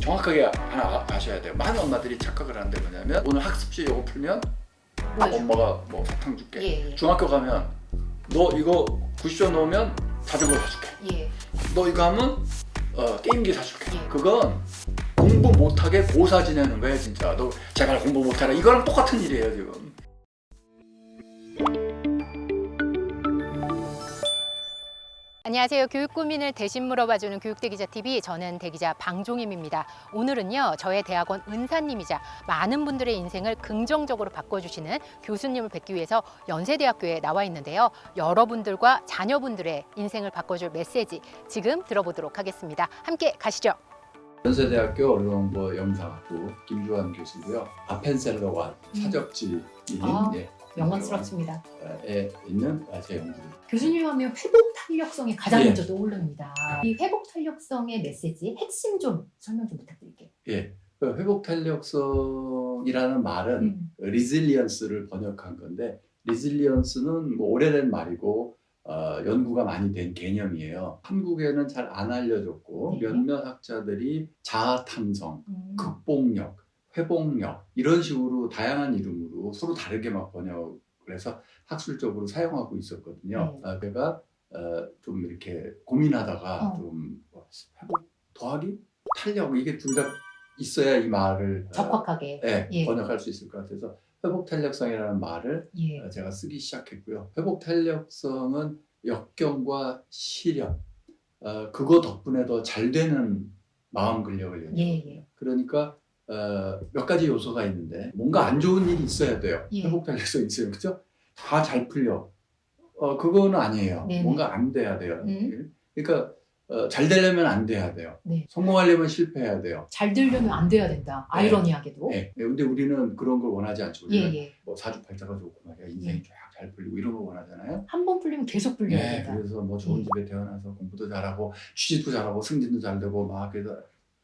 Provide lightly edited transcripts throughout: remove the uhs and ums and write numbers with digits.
정확하게 하나 아셔야 돼요. 많은 엄마들이 착각을 하는데 뭐냐면 오늘 학습지 이거 풀면 엄마가 뭐 사탕 줄게. 예. 중학교 가면 너 이거 쿠션 넣으면 자전거 사줄게. 예. 너 이거 하면 게임기 사줄게. 예. 그건 공부 못하게 고사 지내는 거예요 진짜. 너 제발 공부 못하라. 이거랑 똑같은 일이에요 지금. 안녕하세요. 교육 고민을 대신 물어봐주는 교육대기자TV, 저는 대기자 방종임입니다. 오늘은요, 저의 대학원 은사님이자 많은 분들의 인생을 긍정적으로 바꿔주시는 교수님을 뵙기 위해서 연세대학교에 나와 있는데요. 여러분들과 자녀분들의 인생을 바꿔줄 메시지 지금 들어보도록 하겠습니다. 함께 가시죠. 연세대학교 언론정보 영상학부 김주환 교수고요. 아펜셀러와 사적지인 예, 영광스럽습니다. 에 있는 제 연구. 교수님 하면 회복 탄력성이 가장 예. 먼저 떠오릅니다. 이 회복 탄력성의 메시지 핵심 좀 설명 좀 부탁드릴게요. 예, 그 회복 탄력성이라는 말은 리질리언스를 번역한 건데 리질리언스는 뭐 오래된 말이고 연구가 많이 된 개념이에요. 한국에는 잘 안 알려졌고 네. 몇몇 학자들이 자아탐성, 극복력, 회복력 이런 식으로 다양한 이름으로 서로 다르게 막 번역을 해서 학술적으로 사용하고 있었거든요. 네. 제가 좀 이렇게 고민하다가 좀 회복 더하기 탄력 이게 둘 다 있어야 이 말을 적확하게 예. 번역할 수 있을 것 같아서 회복 탄력성이라는 말을 예. 제가 쓰기 시작했고요. 회복 탄력성은 역경과 시련 그거 덕분에 더 잘 되는 마음 근력을 얘기해요. 예. 그러니까 몇 가지 요소가 있는데 뭔가 안 좋은 일이 있어야 돼요. 예. 회복 탄력성이 있어요. 그렇죠? 다 잘 풀려. 그거는 아니에요. 네네. 뭔가 안 돼야 돼요. 그러니까 잘 되려면 안 돼야 돼요. 네. 성공하려면 실패해야 돼요. 잘 되려면 안 돼야 된다. 아이러니하게도. 네. 근데 우리는 그런 걸 원하지 않죠. 우리는 예. 뭐 사주팔자가 좋고 말이야. 인생이 쫙 잘 풀리고 이런 거 원하잖아요. 한 번 풀리면 계속 풀려야 네. 된다. 그래서 뭐 좋은 집에 태어나서 공부도 잘하고 취직도 잘하고 승진도 잘 되고 막 그래서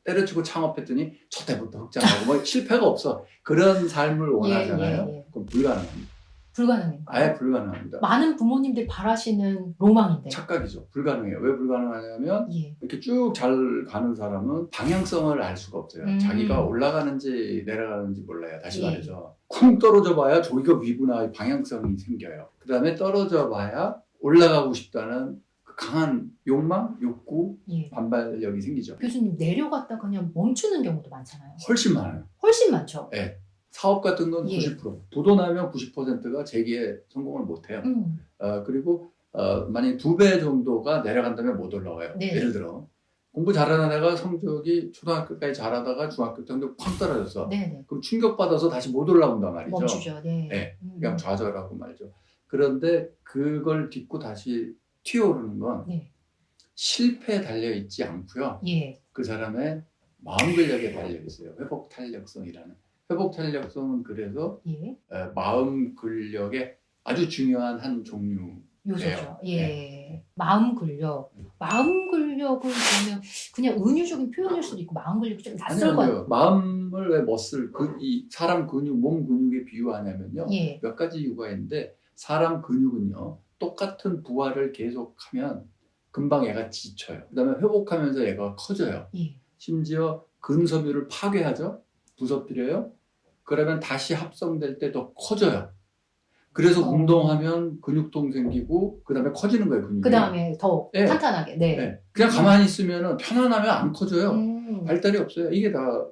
때려치고 창업했더니 첫 해부터 흑자나고 뭐 실패가 없어. 그런 삶을 원하잖아요. 예. 그럼 불가능합니다. 불가능해요. 아예 불가능합니다. 많은 부모님들 바라시는 로망인데. 착각이죠. 불가능해요. 왜 불가능하냐면 예. 이렇게 쭉 잘 가는 사람은 방향성을 알 수가 없어요. 자기가 올라가는지 내려가는지 몰라요. 다시 예. 말해서 쿵 떨어져 봐야 저기가 위구나 방향성이 생겨요. 그 다음에 떨어져 봐야 올라가고 싶다는 그 강한 욕망, 욕구, 예. 반발력이 생기죠. 교수님 내려갔다 그냥 멈추는 경우도 많잖아요. 훨씬 많아요. 훨씬 많죠. 네. 사업 같은 건 예. 90%. 도전하면 90%가 재기에 성공을 못해요. 그리고 만약에 2배 정도가 내려간다면 못 올라와요. 네. 예를 들어 공부 잘하는 애가 성적이 초등학교까지 잘하다가 중학교 때 팍 떨어졌어. 네네. 그럼 충격받아서 다시 못 올라온단 말이죠. 멈추죠. 네. 네. 그냥 좌절하고 말죠. 그런데 그걸 딛고 다시 튀어오르는 건 네. 실패에 달려있지 않고요. 예. 그 사람의 마음 근력에 달려있어요. 회복 탄력성이라는. 회복 탄력성은 그래서 예. 마음 근력의 아주 중요한 한 종류. 요소죠. 예. 네. 마음 근력. 마음 근력을 보면 그냥 은유적인 표현일 수도 있고 마음 근력이 좀 낯설 것 같아요. 마음을 왜 멋을 이 사람 근육, 몸 근육에 비유하냐면요. 예. 몇 가지 이유가 있는데 사람 근육은요. 똑같은 부하를 계속하면 금방 얘가 지쳐요. 그다음에 회복하면서 얘가 커져요. 예. 심지어 근섬유를 파괴하죠. 부서뜨려요. 그러면 다시 합성될 때 더 커져요. 그래서 운동하면 근육통 생기고 그다음에 커지는 거예요. 근육이. 그다음에 더 네. 탄탄하게. 네. 네. 그냥 가만히 있으면 편안하면 안 커져요. 음. 발달이 없어요. 이게 다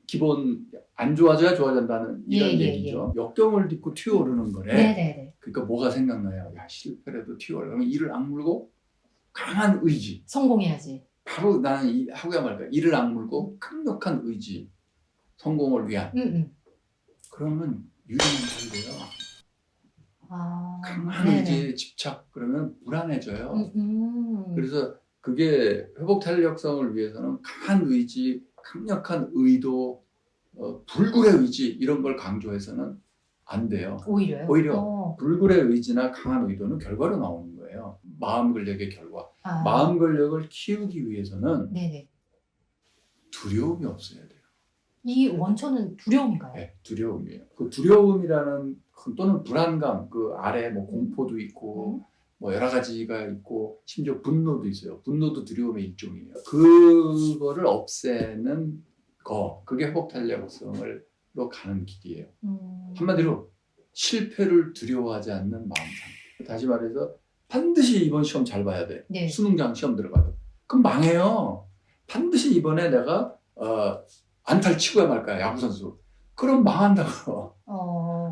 기본 안 좋아져야 좋아진다는 이런 예. 얘기죠. 역경을 딛고 튀어오르는 거래. 네네네. 그러니까 뭐가 생각나요? 야 실패라도 튀어오르면 이를 악물고 강한 의지. 성공해야지. 바로 나는 하고야 말까. 이를 악물고 강력한 의지. 성공을 위한. 그러면 유리는 살려요. 강한 의지에 집착 그러면 불안해져요. 그래서 그게 회복 탄력성을 위해서는 강한 의지, 강력한 의도, 불굴의 의지 이런 걸 강조해서는 안 돼요. 오히려요? 오히려 불굴의 의지나 강한 의도는 결과로 나오는 거예요. 마음 근력의 결과. 마음 근력을 키우기 위해서는 네네. 두려움이 없어야 돼요. 이 원천은 두려움인가요? 네, 두려움이에요. 그 두려움이라는 또는 불안감 그 아래 뭐 공포도 있고 뭐 여러 가지가 있고 심지어 분노도 있어요. 분노도 두려움의 일종이에요. 그거를 없애는 그게 회복 탄력성으로 가는 길이에요. 한마디로 실패를 두려워하지 않는 마음 상태. 다시 말해서 반드시 이번 시험 잘 봐야 돼. 네. 수능장 시험 들어가도. 그럼 망해요. 반드시 이번에 내가 안타를 치고야 말 거야, 야구선수. 그럼 망한다고.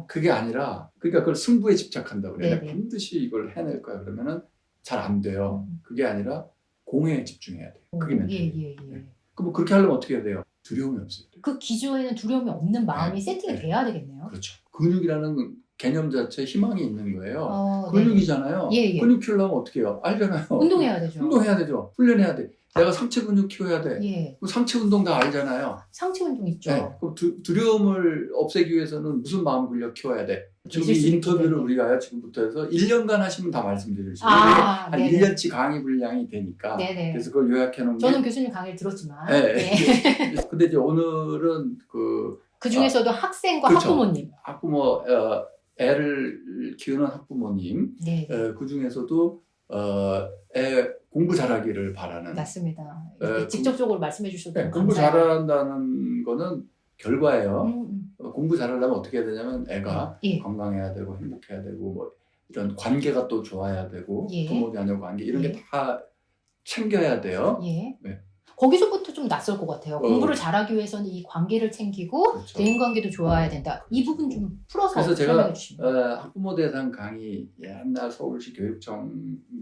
그게 아니라, 그러니까 그걸 승부에 집착한다고 그래. 내가 반드시 이걸 해낼 거야. 그러면은 잘 안 돼요. 그게 아니라 공에 집중해야 돼. 그게 멘탈이에요. 그럼 그렇게 하려면 어떻게 해야 돼요? 두려움이 없어야 돼요. 그 기조에는 두려움이 없는 마음이 네. 세팅이 네. 돼야 되겠네요. 그렇죠. 근육이라는 개념 자체에 희망이 있는 거예요. 네. 근육이잖아요. 예. 근육 키우려면 어떻게 해요? 알잖아요. 운동해야 되죠. 운동해야 되죠. 훈련해야 돼. 내가 상체 근육 키워야 돼. 예. 그 상체 운동 다 알잖아요. 상체 운동 있죠. 네. 그럼 두려움을 없애기 위해서는 무슨 마음 근력 키워야 돼? 지금 있을 이 수 인터뷰를 있겠네요. 우리가 지금부터 해서 1년간 하시면 다 말씀드릴 수 있어요. 한 네네. 1년치 강의 분량이 되니까. 네네. 그래서 그걸 요약해 놓은 게. 저는 교수님 강의를 들었지만. 네. 네. 근데 이제 오늘은 그 중에서도 학생과 그렇죠. 학부모님. 학부모, 애를 키우는 학부모님, 네. 그 중에서도 애 공부 잘하기를 바라는. 맞습니다. 이렇게 직접적으로 말씀해 주셔서 네, 공부 잘한다는 거는 결과예요. 음. 공부 잘하려면 어떻게 해야 되냐면 애가 예. 건강해야 되고 행복해야 되고 뭐 이런 관계가 또 좋아야 되고 예. 부모 자녀 관계 이런 예. 게 다 챙겨야 돼요. 예. 네. 거기서부터 좀 낯설 것 같아요. 공부를 잘하기 위해서는 이 관계를 챙기고 그렇죠. 대인 관계도 좋아야 된다. 이 부분 좀 풀어서 그래서 제가 설명해 주시면. 학부모 대상 강의 옛날 서울시 교육청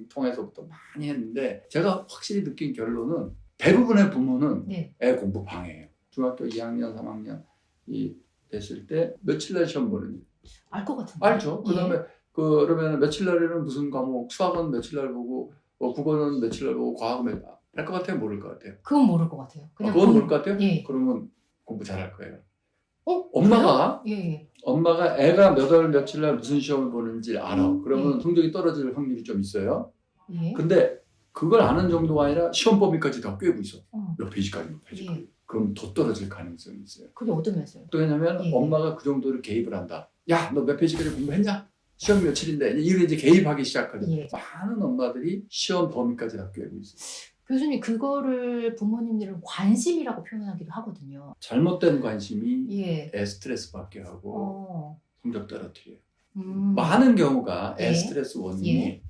통해서부터 많이 했는데 제가 확실히 느낀 결론은 대부분의 부모는 네. 애 공부 방해해요. 중학교 2학년, 3학년 이 됐을 때 며칠 날 시험 보는지 알 것 같은데. 알죠. 그다음에 그러면 며칠 날에는 무슨 과목, 수학은 며칠 날 보고 국어는 며칠 날 보고 과학은 알 것 같아요, 모를 것 같아요. 그건 모를 것 같아요. 그냥 그건 모를 것 같아요? 예. 그러면 공부 잘할 거예요. 엄마가 예. 엄마가 애가 몇 월 며칠 날 무슨 시험을 보는지 알아. 그러면 예. 성적이 떨어질 확률이 좀 있어요. 예. 근데 그걸 아는 정도가 아니라 시험 범위까지 다 꿰고 있어. 몇 페이지까지, 몇 페이지까지. 예. 그럼 더 떨어질 가능성이 있어요. 그게 어떤 면에서요? 또 왜냐면 예. 엄마가 그 정도로 개입을 한다. 야, 너 몇 페이지까지 공부했냐? 시험 며칠인데 이런 이제 개입하기 시작하죠. 예. 많은 엄마들이 시험 범위까지 다 꿰고 있어요. 교수님 그거를 부모님들은 관심이라고 표현하기도 하거든요. 잘못된 관심이 예. 애 스트레스 받게 하고 성적 떨어뜨려요. 음. 많은 경우가 애 예. 스트레스 원인이 예.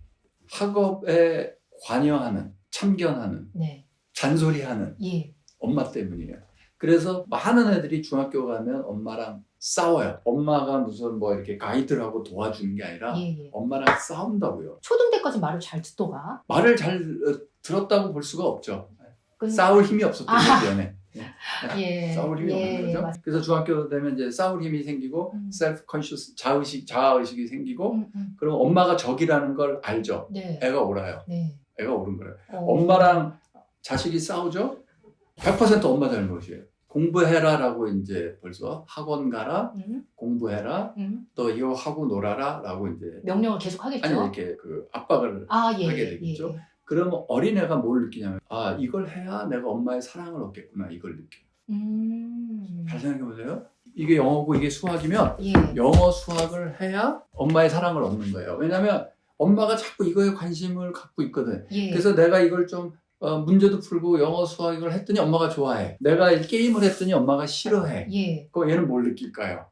학업에 관여하는, 참견하는, 네. 잔소리하는 예. 엄마 때문이에요. 그래서 많은 애들이 중학교 가면 엄마랑 싸워요. 엄마가 무슨 뭐 이렇게 가이드를 하고 도와주는 게 아니라 예. 엄마랑 싸운다고요. 초등 때까지 말을 잘 듣더가. 말을 잘 들었다고 볼 수가 없죠. 그- 싸울 힘이 없었던 거죠. 예. 싸울 힘이 없는 거죠. 맞- 그래서 중학교 되면 이제 싸울 힘이 생기고 셀프 컨셔스 자아의식이 생기고 그럼 엄마가 적이라는 걸 알죠. 네. 애가 옳아요. 네. 애가 옳은 거예요. 엄마랑 자식이 싸우죠? 100% 엄마 잘못이에요. 공부해라라고 이제 벌써 학원 가라, 공부해라, 또 이거 하고 놀아라라고 이제 명령을 계속 하겠죠. 아니 이렇게 그 압박을 예. 하게 되겠죠. 예. 그러면 어린애가 뭘 느끼냐면 이걸 해야 내가 엄마의 사랑을 얻겠구나 이걸 느껴요. 잘 생각해 보세요. 이게 영어고 이게 수학이면 예. 영어 수학을 해야 엄마의 사랑을 얻는 거예요. 왜냐하면 엄마가 자꾸 이거에 관심을 갖고 있거든. 예. 그래서 내가 이걸 좀 문제도 풀고 영어 수학 이걸 했더니 엄마가 좋아해. 내가 이 게임을 했더니 엄마가 싫어해. 예. 그럼 얘는 뭘 느낄까요?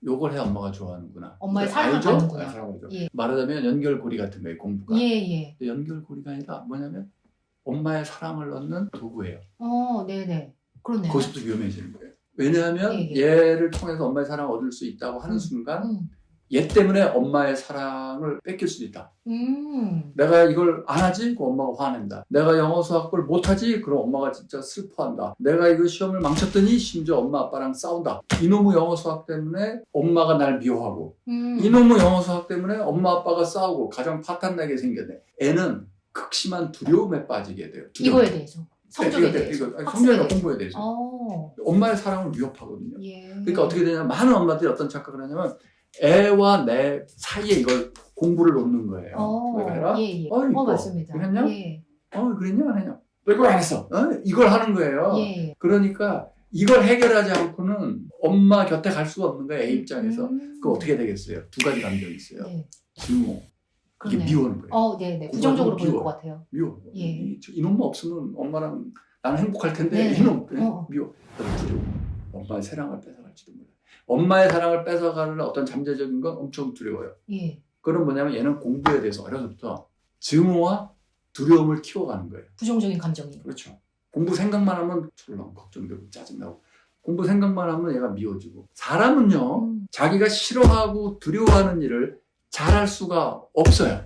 요걸 해야 엄마가 좋아하는구나. 엄마의 사랑을 알죠? 받는구나. 사랑을 받죠. 예. 말하자면 연결고리 같은 거예요, 공부가. 예. 근데 연결고리가 아니라 뭐냐면 엄마의 사랑을 얻는 도구예요. 네네. 그러네요. 거기서부터 위험해지는 거예요. 왜냐하면 예. 얘를 통해서 엄마의 사랑을 얻을 수 있다고 하는 순간 얘 때문에 엄마의 사랑을 뺏길 수도 있다. 내가 이걸 안 하지? 그럼 엄마가 화낸다. 내가 영어 수학을 못하지? 그럼 엄마가 진짜 슬퍼한다. 내가 이거 시험을 망쳤더니 심지어 엄마 아빠랑 싸운다. 이놈의 영어 수학 때문에 엄마가 날 미워하고 이놈의 영어 수학 때문에 엄마 아빠가 싸우고 가정 파탄나게 생겼네. 애는 극심한 두려움에 빠지게 돼요. 두려움. 이거에 대해서. 성적에 대해서. 성적이나 공부에 대해서. 어. 엄마의 사랑을 위협하거든요. 예. 그러니까 어떻게 되냐면 많은 엄마들이 어떤 착각을 하냐면 애와 내 사이에 이걸 공부를 놓는 거예요. 내가 해라? 예. 이거 맞습니다. 했냐? 예. 그랬냐 안 했냐? 왜 그걸 안 했어? 이걸 하는 거예요. 예. 그러니까 이걸 해결하지 않고는 엄마 곁에 갈 수가 없는 거예요. 애 입장에서. 그 어떻게 되겠어요? 두 가지 감정이 있어요. 네. 증오. 이게 그러네요. 미워하는 거예요. 네네. 부정적으로 보일 미워. 것 같아요. 미워. 예. 이놈만 없으면 엄마랑 나는 행복할 텐데 네. 이놈 미워. 두려워. 엄마의 사랑을 뺏어갈지도 몰라. 엄마의 사랑을 뺏어가는 어떤 잠재적인 건 엄청 두려워요. 예. 그건 뭐냐면 얘는 공부에 대해서 어려서부터 증오와 두려움을 키워가는 거예요. 부정적인 감정이. 그렇죠. 공부 생각만 하면 졸라 걱정되고 짜증나고 공부 생각만 하면 얘가 미워지고 사람은요 자기가 싫어하고 두려워하는 일을 잘할 수가 없어요.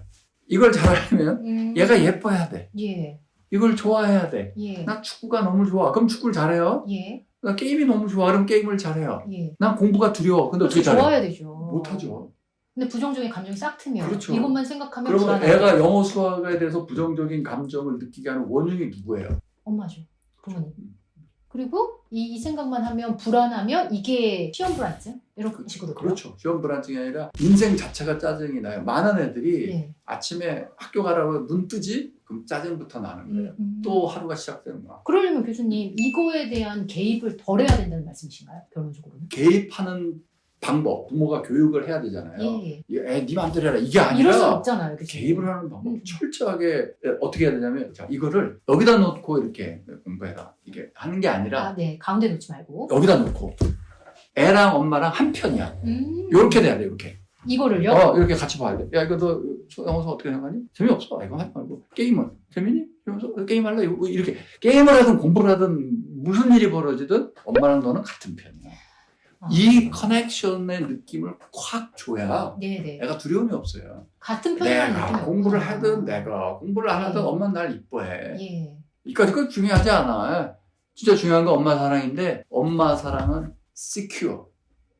이걸 잘하려면 얘가 예뻐야 돼. 예. 이걸 좋아해야 돼. 예. 나 축구가 너무 좋아. 그럼 축구를 잘해요. 예. 나 게임이 너무 좋아. 그럼 게임을 잘해요. 예. 난 공부가 두려워. 근데 어떻게 잘해? 좋아야 되죠. 못하죠. 근데 부정적인 감정이 싹 트면 그렇죠. 이것만 생각하면 그러면 불안하고. 애가 영어 수학에 대해서 부정적인 감정을 느끼게 하는 원흉이 누구예요? 엄마죠. 부모님. 그리고 이 생각만 하면 불안하면 이게 시험 불안증? 이런 식으로. 그렇죠. 시험 불안증이 아니라 인생 자체가 짜증이 나요. 많은 애들이 예. 아침에 학교 가라고 눈 뜨지? 그럼 짜증부터 나는 거예요. 또 하루가 시작되는 거야. 그러려면 교수님 이거에 대한 개입을 덜 해야 된다는 말씀이신가요? 결론적으로는? 개입하는 방법, 부모가 교육을 해야 되잖아요. 예. 애, 네 마음대로 해라. 이게 이럴 수 아니라 없잖아요. 교수님. 개입을 하는 방법. 철저하게 어떻게 해야 되냐면 자, 이거를 여기다 놓고 이렇게 공부해라. 이게 하는 게 아니라 아, 네. 가운데 놓지 말고. 여기다 놓고 애랑 엄마랑 한 편이야. 이렇게 돼야 돼. 이렇게. 이거를요? 이렇게 같이 봐야 돼. 야, 이거 너 영어 수업 어떻게 생각하니? 재미없어. 이거 하지 말고. 게임은? 재밌니? 이러면서 게임할래? 이렇게. 게임을 하든 공부를 하든 무슨 일이 벌어지든 엄마랑 너는 같은 편이야. 이 커넥션의 느낌을 확 줘야 네네. 애가 두려움이 없어요. 같은 편이라는 내가 느낌이 공부를 없구나. 하든 내가 공부를 안 하든 네. 엄마는 날 이뻐해. 예. 그러니까 그건 중요하지 않아. 진짜 중요한 건 엄마 사랑인데 엄마 사랑은 secure.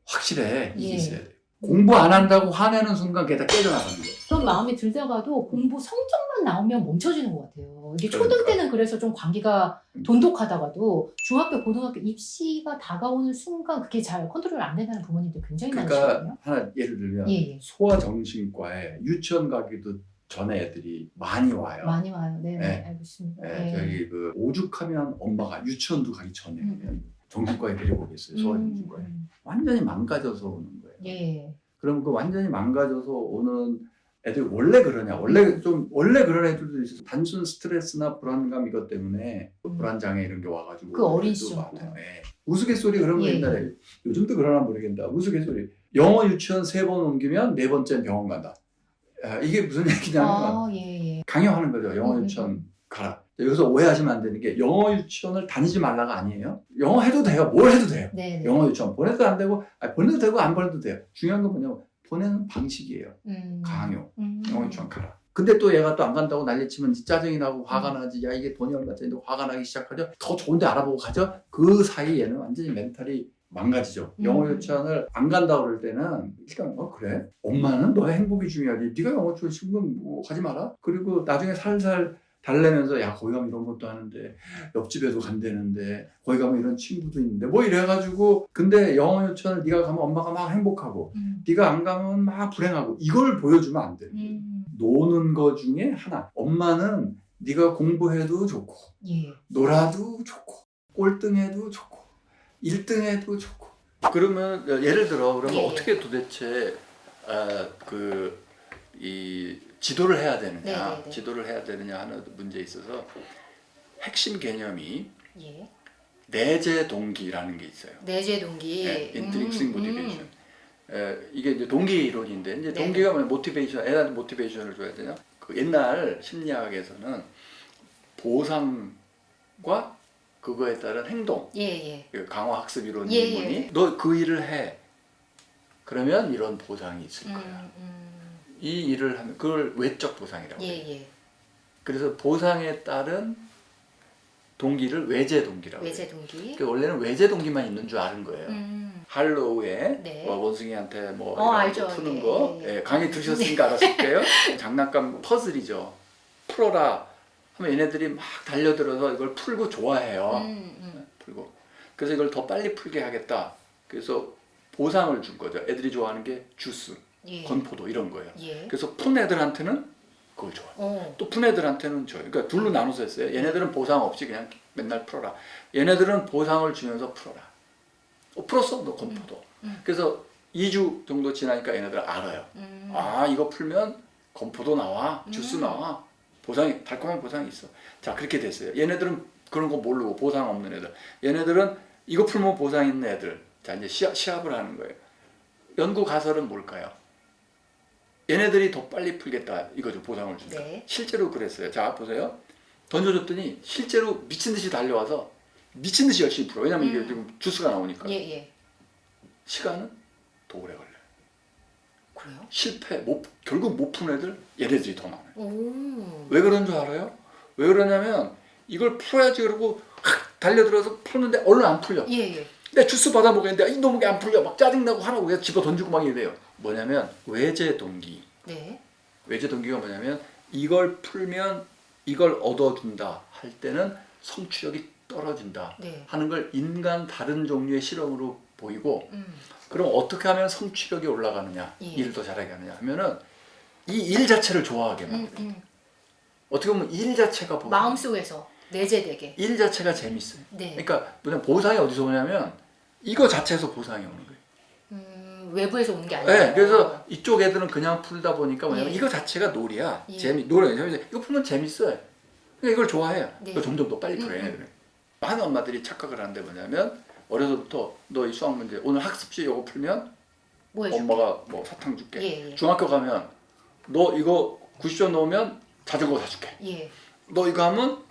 확실해. 이게 예. 있어야 돼. 공부 안 한다고 화내는 순간 그게 다 깨져나가는 거예요. 그런 마음이 들다가도 공부 성적만 나오면 멈춰지는 것 같아요. 이게 초등 그러니까. 때는 그래서 좀 관계가 돈독하다가도 중학교, 고등학교 입시가 다가오는 순간 그게 잘 컨트롤 안 된다는 부모님들 굉장히 그러니까 많으시거든요. 하나 예를 들면 예. 소아정신과에 유치원 가기도 전에 애들이 많이 와요. 많이 와요. 네, 네. 알고 있습니다. 네, 저기 그 오죽하면 엄마가 유치원도 가기 전에 정신과에 데리고 오겠어요. 소아정신과에. 완전히 망가져서 오는 거예요. 예. 그럼 그 완전히 망가져서 오는 애들 원래 그러냐? 원래 그런 애들도 있어서 단순 스트레스나 불안감 이것 때문에 불안 장애 이런 게 와가지고 그 어린 애들도 시절부터. 많아요. 예. 우스갯소리 그런 거 예. 옛날에 요즘도 그러나 모르겠다. 우스갯소리 영어 유치원 3번 옮기면 4번째 병원 간다. 이게 무슨 얘기냐면 아, 예. 강요하는 거죠. 영어 유치원 가라. 여기서 오해하시면 안 되는 게 영어 유치원을 다니지 말라가 아니에요. 영어 해도 돼요. 뭘 해도 돼요. 네. 영어 유치원 보내도 안 되고 보내도 되고 안 보내도 돼요. 중요한 건 뭐냐면 보내는 방식이에요. 강요. 영어 유치원 가라. 근데 또 얘가 또 안 간다고 난리치면 짜증이 나고 화가 나지. 야 이게 돈이 얼마짜리인데 화가 나기 시작하죠. 더 좋은데 알아보고 가죠. 그 사이 얘는 완전히 멘탈이 망가지죠. 영어 유치원을 안 간다고 그럴 때는 일단 그래? 엄마는 너의 행복이 중요하지. 네가 영어 유치원 지금 뭐 하지 마라. 그리고 나중에 살살 달래면서 야 거기 가면 이런 것도 하는데 옆집에도 간대는데 거기 가면 이런 친구도 있는데 뭐 이래가지고 근데 영어 유치원을 네가 가면 엄마가 막 행복하고 네가 안 가면 막 불행하고 이걸 보여주면 안 돼. 노는 거 중에 하나. 엄마는 네가 공부해도 좋고 예. 놀아도 좋고 꼴등해도 좋고 1등해도 좋고 그러면 예를 들어 그러면 예. 어떻게 도대체 이 지도를 해야 되느냐 네네네. 지도를 해야 되느냐 하는 문제에 있어서 핵심 개념이 예. 내재 동기라는 게 있어요. 내재 동기. 인트릭식 모티베이션. 이게 이제 동기 이론인데 이제 네네. 동기가 뭐냐 모티베이션 애한테 모티베이션을 줘야 되냐? 그 옛날 심리학에서는 보상과 그거에 따른 행동, 예. 그 강화 학습 이론 예, 이론이 예. 너 그 일을 해. 그러면 이런 보상이 있을 거야. 이 일을 하면 그걸 외적 보상이라고 해요. 예. 그래서 보상에 따른 동기를 외재 동기라고 해요. 외재 동기. 그 원래는 외재 동기만 있는 줄 아는 거예요. 할로우에 네. 원숭이한테 뭐 알죠. 이런 거 푸는 예, 거 예. 강의 들으셨으니까 알았을 거예요. 장난감 퍼즐이죠. 풀어라 하면 얘네들이 막 달려들어서 이걸 풀고 좋아해요. 풀고 그래서 이걸 더 빨리 풀게 하겠다. 그래서 보상을 준 거죠. 애들이 좋아하는 게 주스, 예. 건포도 이런 거예요. 예. 그래서 푼 애들한테는 그걸 줘요. 또 푼 애들한테는 줘요. 그러니까 둘로 나눠서 했어요. 얘네들은 보상 없이 그냥 맨날 풀어라. 얘네들은 보상을 주면서 풀어라. 풀었어? 너 건포도. 그래서 2주 정도 지나니까 얘네들 알아요. 아 이거 풀면 건포도 나와. 주스 나와. 보상이 달콤한 보상이 있어. 자 그렇게 됐어요. 얘네들은 그런 거 모르고 보상 없는 애들. 얘네들은 이거 풀면 보상 있는 애들. 자 이제 시합을 하는 거예요. 연구 가설은 뭘까요? 얘네들이 더 빨리 풀겠다 이거죠. 보상을 준다. 네. 실제로 그랬어요. 자 보세요. 던져줬더니 실제로 미친 듯이 달려와서 미친 듯이 열심히 풀어. 왜냐면 이게 지금 주스가 나오니까. 예. 시간은 더 오래 걸려요. 그래요? 결국 못 푼 애들 얘네들이 더 많아요. 오. 왜 그런 줄 알아요? 왜 그러냐면 이걸 풀어야지 그러고 확 달려들어서 푸는데 얼른 안 풀려. 예. 내 주스 받아 먹었는데 이놈의 안 풀려. 막 짜증나고 하라고 그래서 집어 던지고 막 이래요. 뭐냐면 외제 동기. 네. 외제 동기가 뭐냐면 이걸 풀면 이걸 얻어준다 할 때는 성취력이 떨어진다 네. 하는 걸 인간 다른 종류의 실험으로 보이고 그럼 어떻게 하면 성취력이 올라가느냐 예. 일을 더 잘하게 하느냐 하면은 이 일 자체를 좋아하게 만들어요. 어떻게 보면 일 자체가 마음속에서 내재되게. 일 자체가 재밌어요. 네. 그러니까 뭐냐 보상이 어디서 오냐면 이거 자체에서 보상이 오는 거예요. 외부에서 오는 게 아니에요. 네, 그래서 이쪽 애들은 그냥 풀다 보니까 뭐냐면 예. 이거 자체가 놀이야. 예. 놀아요. 이거 풀면 재밌어요. 그러니까 이걸 좋아해요. 네. 그러니까 점점 더 빨리 풀어요. 얘네들은. 많은 엄마들이 착각을 하는데 뭐냐면 어려서부터 너 이 수학 문제 오늘 학습지 이거 풀면 뭐 해줄게? 엄마가 뭐 사탕 줄게. 예. 중학교 가면 너 이거 90점 넣으면 자전거 사줄게. 예. 너 이거 하면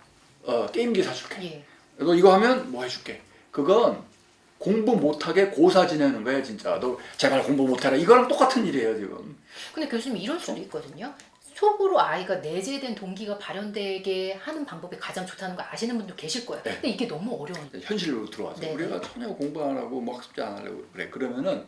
게임기 사줄게. 예. 너 이거 하면 뭐 해줄게. 그건 공부 못하게 고사 지내는 거야 진짜. 너 제발 공부 못해라. 이거랑 똑같은 일이에요 지금. 근데 교수님 이럴 수도 있거든요. 속으로 아이가 내재된 동기가 발현되게 하는 방법이 가장 좋다는 거 아시는 분도 계실 거예요. 네. 근데 이게 너무 어려운데. 현실로 들어와서 네. 우리가 전혀 공부 안 하고 뭐 학습지 안 하려고 그래. 그러면은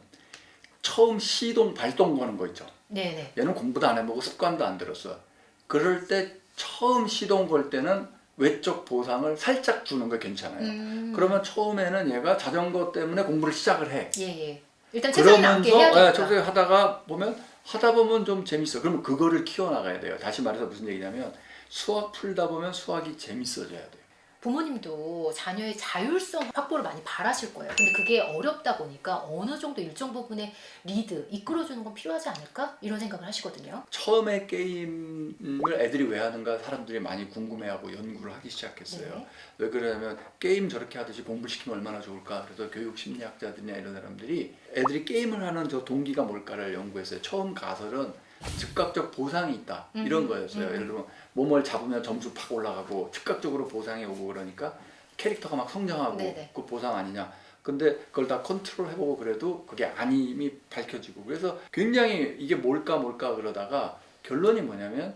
처음 시동 발동 거는 거 있죠. 네네. 얘는 공부도 안 해보고 습관도 안 들었어. 그럴 때 처음 시동 걸 때는 외적 보상을 살짝 주는 거 괜찮아요. 그러면 처음에는 얘가 자전거 때문에 공부를 시작을 해. 예. 일단 책상에 앉게 해야 되니까. 책상에 하다 보면 좀 재밌어. 그러면 그거를 키워나가야 돼요. 다시 말해서 무슨 얘기냐면 수학 풀다 보면 수학이 재밌어져야 돼요. 부모님도 자녀의 자율성 확보를 많이 바라실 거예요. 근데 그게 어렵다 보니까 어느 정도 일정 부분의 리드, 이끌어주는 건 필요하지 않을까? 이런 생각을 하시거든요. 처음에 게임을 애들이 왜 하는가 사람들이 많이 궁금해하고 연구를 하기 시작했어요. 네. 왜 그러냐면 게임 저렇게 하듯이 공부를 시키면 얼마나 좋을까. 그래서 교육 심리학자들이나 이런 사람들이 애들이 게임을 하는 저 동기가 뭘까를 연구했어요. 처음 가설은 즉각적 보상이 있다 이런 거였어요. 예를 들면 뭐뭘 잡으면 점수 팍 올라가고 즉각적으로 보상이 오고 그러니까 캐릭터가 막 성장하고 네네. 그 보상 아니냐. 근데 그걸 다 컨트롤 해보고 그래도 그게 아님이 밝혀지고 그래서 굉장히 이게 뭘까 그러다가 결론이 뭐냐면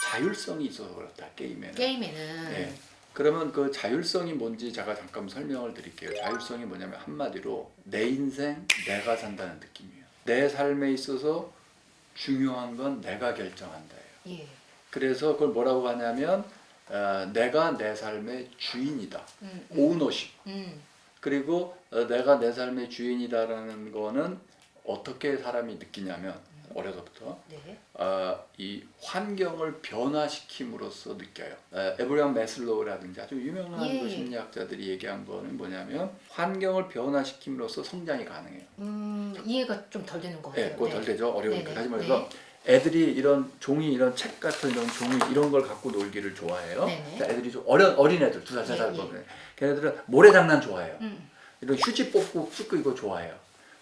자율성이 있어서 그렇다 게임에는. 게임에는. 그러면 그 자율성이 뭔지 제가 잠깐 설명을 드릴게요. 자율성이 뭐냐면 한마디로 내 인생 내가 산다는 느낌이에요. 내 삶에 있어서 중요한 건 내가 결정한다예요. 예. 그래서 그걸 뭐라고 하냐면 내가 내 삶의 주인이다. 오너십. 그리고 내가 내 삶의 주인이다라는 거는 어떻게 사람이 느끼냐면 어려서부터 네. 이 환경을 변화시킴으로써 느껴요. 에브리엄 매슬로우라든지 아주 유명한 예. 그 심리학자들이 얘기한 거는 뭐냐면 환경을 변화시킴으로써 성장이 가능해요. 이해가 좀 덜 되는 것 같아요. 네, 그거 덜 되죠. 어려우니까. 네네. 다시 말해서 애들이 이런 종이, 이런 책 같은 이런 종이 이런 걸 갖고 놀기를 좋아해요. 네네. 그러니까 애들이 좀 어린 애들 2살, 3살 예, 먹는 걔네들은 모래장난 좋아해요. 음. 이런 휴지 뽑고 씻고 이거 좋아해요.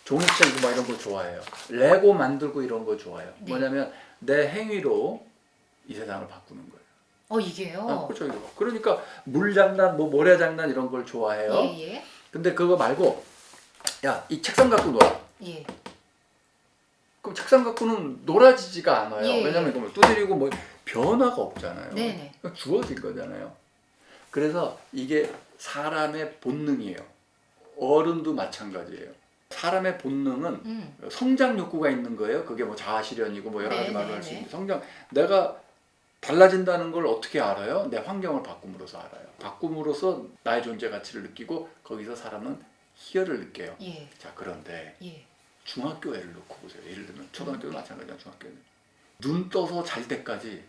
종이책 이거 막 이런 거 좋아해요. 레고 만들고 이런 거 좋아해요. 네. 뭐냐면 내 행위로 이 세상을 바꾸는 거예요. 이게요? 그렇죠. 이거. 그러니까 물장난, 뭐 모래장난 이런 걸 좋아해요. 예. 근데 그거 말고 야, 이 책상 갖고 놀아. 예. 그럼 책상 갖고는 놀아지지가 않아요. 예. 왜냐면 이거 뭐 두드리고 뭐 변화가 없잖아요. 네네. 그냥 주어진 거잖아요. 그래서 이게 사람의 본능이에요. 어른도 마찬가지예요. 사람의 본능은 성장 욕구가 있는 거예요. 그게 뭐 자아실현이고 뭐 여러 가지 말로 할 수 있는데 성장 내가 달라진다는 걸 어떻게 알아요? 내 환경을 바꿈으로써 알아요. 바꿈으로써 나의 존재 가치를 느끼고 거기서 사람은 희열을 느껴요. 예. 자 그런데 예. 중학교 애를 놓고 보세요. 예를 들면 초등학교도 마찬가지야. 중학교는 눈 떠서 잘 때까지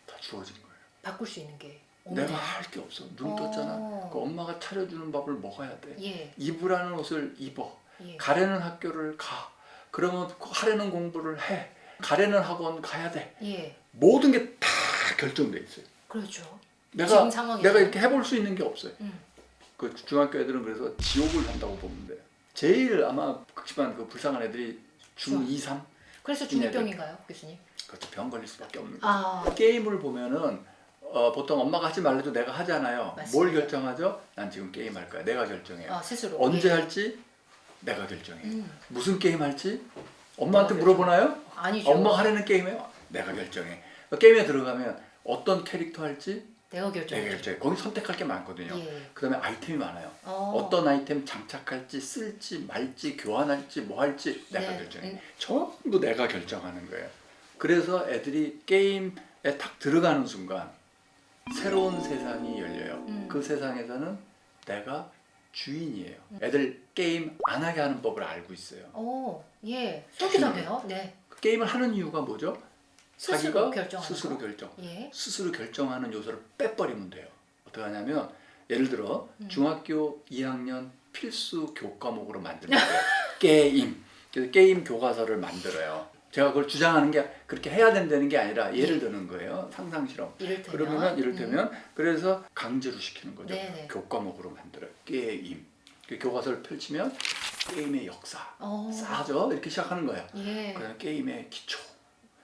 다 주어진 거예요. 바꿀 수 있는 게 내가 할 게 없어. 눈 떴잖아. 그 엄마가 차려주는 밥을 먹어야 돼. 예. 입으라는 옷을 입어. 예. 가려는 학교를 가. 그러면 하려는 공부를 해. 가려는 학원 가야 돼. 예. 모든 게 다 결정돼 있어요. 그렇죠. 지금 상황에서. 내가 이렇게 해볼 수 있는 게 없어요. 음. 그 중학교 애들은 그래서 지옥을 한다고 보면 돼요. 제일 아마 극심한 그 불쌍한 애들이 중2, 3. 그래서 중이병인가요, 교수님? 그렇죠. 병 걸릴 수밖에 없는 거죠. 아, 게임을 보면은 보통 엄마가 하지 말래도 내가 하잖아요. 맞습니다. 뭘 결정하죠? 난 지금 게임 할 거야. 내가 결정해요. 스스로. 언제 예. 할지 내가 결정해. 음. 무슨 게임 할지 엄마한테 내가 물어보나요? 아니죠. 엄마가 하려는 게임이에요? 내가 결정해. 게임에 들어가면 어떤 캐릭터 할지 내가 결정. 내가 결정해. 거기 선택할 게 많거든요. 예. 그 다음에 아이템이 많아요. 어. 어떤 아이템 장착할지 쓸지 말지 교환할지 뭐 할지 내가 네. 결정해. 전부 내가 결정하는 거예요. 그래서 애들이 게임에 탁 들어가는 순간 새로운 세상이 열려요. 그 세상에서는 내가 주인이에요. 애들 게임 안 하게 하는 법을 알고 있어요. 예. 솔깃하네요. 네. 그 게임을 하는 이유가 뭐죠? 스스로 자기가 결정하는 스스로 거? 결정. 예. 스스로 결정하는 요소를 빼버리면 돼요. 어떻게 하냐면 예를 들어 중학교 2학년 필수 교과목으로 만드는 거예요. 게임. 그래서 게임 교과서를 만들어요. 제가 그걸 주장하는 게 그렇게 해야 된다는 게 아니라 예를 드는 거예요. 상상 실험. 이를테면 그래서 강제로 시키는 거죠. 네네. 교과목으로 만들어요. 게임. 그 교과서를 펼치면 게임의 역사. 어. 싸죠? 이렇게 시작하는 거예요. 예. 그다음에 게임의 기초.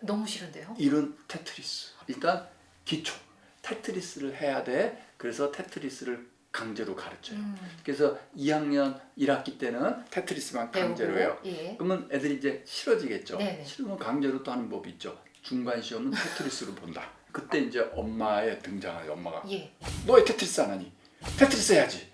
너무 싫은데요? 이런 테트리스. 일단 기초. 테트리스를 해야 돼. 그래서 테트리스를 강제로 가르쳐요. 그래서 2학년 1학기 때는 테트리스만 강제로 해요. 예. 그러면 애들이 이제 싫어지겠죠. 네네. 싫으면 강제로 또 하는 법이 있죠. 중간 시험은 테트리스로 본다. 그때 이제 엄마의 등장하죠. 엄마가 예. 너 왜 테트리스 안 하니? 테트리스 해야지.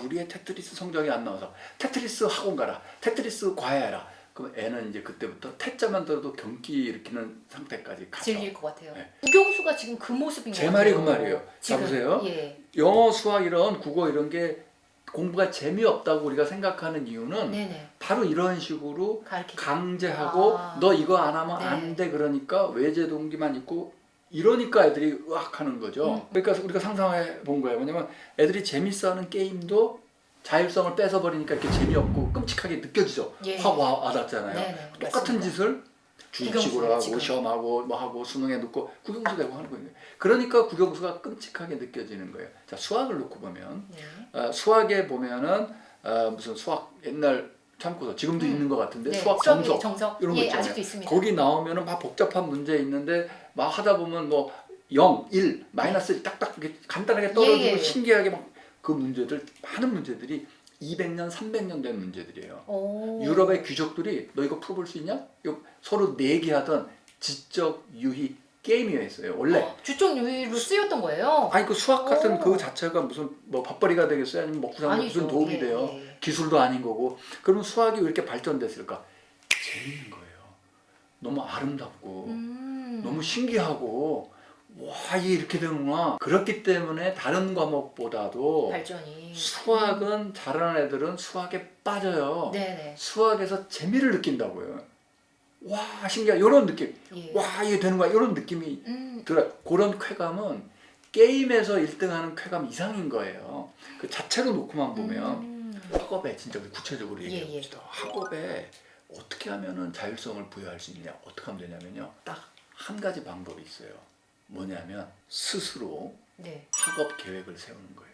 우리 애 테트리스 성적이 안 나와서 테트리스 학원 가라. 테트리스 과외해라. 그럼 애는 이제 그때부터 태자만 들어도 경기 일으키는 상태까지 가죠. 즐길 것 같아요. 네. 국영수가 지금 그 모습인 것 제 같아요. 말이 그 말이에요. 자 보세요. 예. 영어, 수학 이런 국어 이런 게 공부가 재미없다고 우리가 생각하는 이유는 네네. 바로 이런 식으로 가르치죠. 강제하고 너 이거 안 하면 네. 안 돼 그러니까 외제 동기만 있고 이러니까 애들이 으악하는 거죠. 그러니까 우리가 상상해 본 거예요. 뭐냐면 애들이 재밌어하는 게임도 자율성을 뺏어버리니까 이렇게 재미없고 끔찍하게 느껴지죠. 예. 확 와닿잖아요. 네네. 똑같은 맞습니다. 짓을 중식으로 하고 지금. 시험하고 뭐 하고 수능에 넣고 국영수 되고 하는 거예요. 그러니까 국영수가 끔찍하게 느껴지는 거예요. 자 수학을 놓고 보면 네. 수학에 보면은 무슨 수학 옛날 참고서 지금도 있는 것 같은데 네. 수학 수학의 정석 이런 거 예, 있잖아요. 아직도 있습니다. 거기 나오면은 막 복잡한 문제 있는데 막 하다 보면 뭐 0, 1, 마이너스 1 딱딱 이렇게 간단하게 떨어지고 예. 신기하게 막 그 문제들 많은 문제들이 200년, 300년 된 문제들이에요. 오. 유럽의 귀족들이 너 이거 풀어볼 수 있냐? 이거 서로 내기하던 지적 유희 게임이었어요. 원래. 주적 유희로 쓰였던 거예요? 아니 그 수학 같은 오. 그 자체가 무슨 뭐 밥벌이가 되겠어요? 아니면 먹고 사는 데 무슨 도움이 예, 돼요? 예. 기술도 아닌 거고. 그러면 수학이 왜 이렇게 발전됐을까? 재밌는 거예요. 너무 아름답고 너무 신기하고 와 이게 이렇게 되는구나. 그렇기 때문에 다른 과목보다도 발전이. 수학은 잘하는 애들은 수학에 빠져요. 네네. 수학에서 재미를 느낀다고요. 와 신기해 이런 느낌. 예. 와 이게 되는 거야 이런 느낌이 들어요. 그런 쾌감은 게임에서 1등하는 쾌감 이상인 거예요. 그 자체로 놓고만 보면 학업에 진짜 우리 구체적으로 얘기해 봅시다. 학업에 어떻게 하면은 자율성을 부여할 수 있냐? 어떻게 하면 되냐면요. 딱 한 가지 방법이 있어요. 뭐냐면 스스로 네. 학업 계획을 세우는 거예요.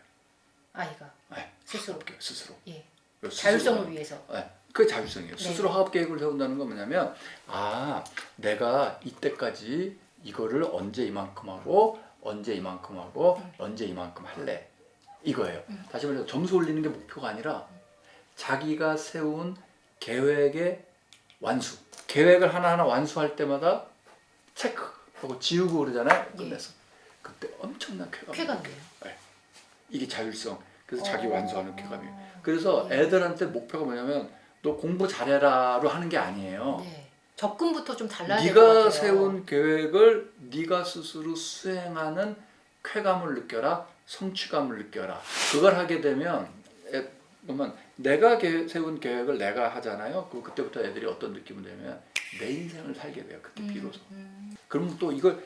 아이가 네, 스스로. 학업 계획, 스스로. 예. 스스로. 자율성을 위해서. 네, 그게 자율성이에요. 네. 스스로 학업 계획을 세운다는 건 뭐냐면 내가 이때까지 이거를 언제 이만큼 하고 언제 이만큼 하고 언제 이만큼 할래 이거예요. 다시 말해서 점수 올리는 게 목표가 아니라 자기가 세운 계획의 완수. 계획을 하나하나 완수할 때마다 체크하고 지우고 그러잖아요. 끝내서. 그때 엄청난 쾌감이 쾌감이에요. 네. 이게 자율성. 그래서 자기 완수하는 쾌감이에요. 아. 그래서 애들한테 목표가 뭐냐면 너 공부 잘해라로 하는 게 아니에요. 네. 접근부터 좀 달라야 될 것 같아요. 네가 세운 계획을 네가 스스로 수행하는 쾌감을 느껴라, 성취감을 느껴라. 그걸 하게 되면 보면 내가 세운 계획을 내가 하잖아요. 그때부터 애들이 어떤 느낌을 내면 내 인생을 살게 돼요. 그때 비로소. 그러면 또 이걸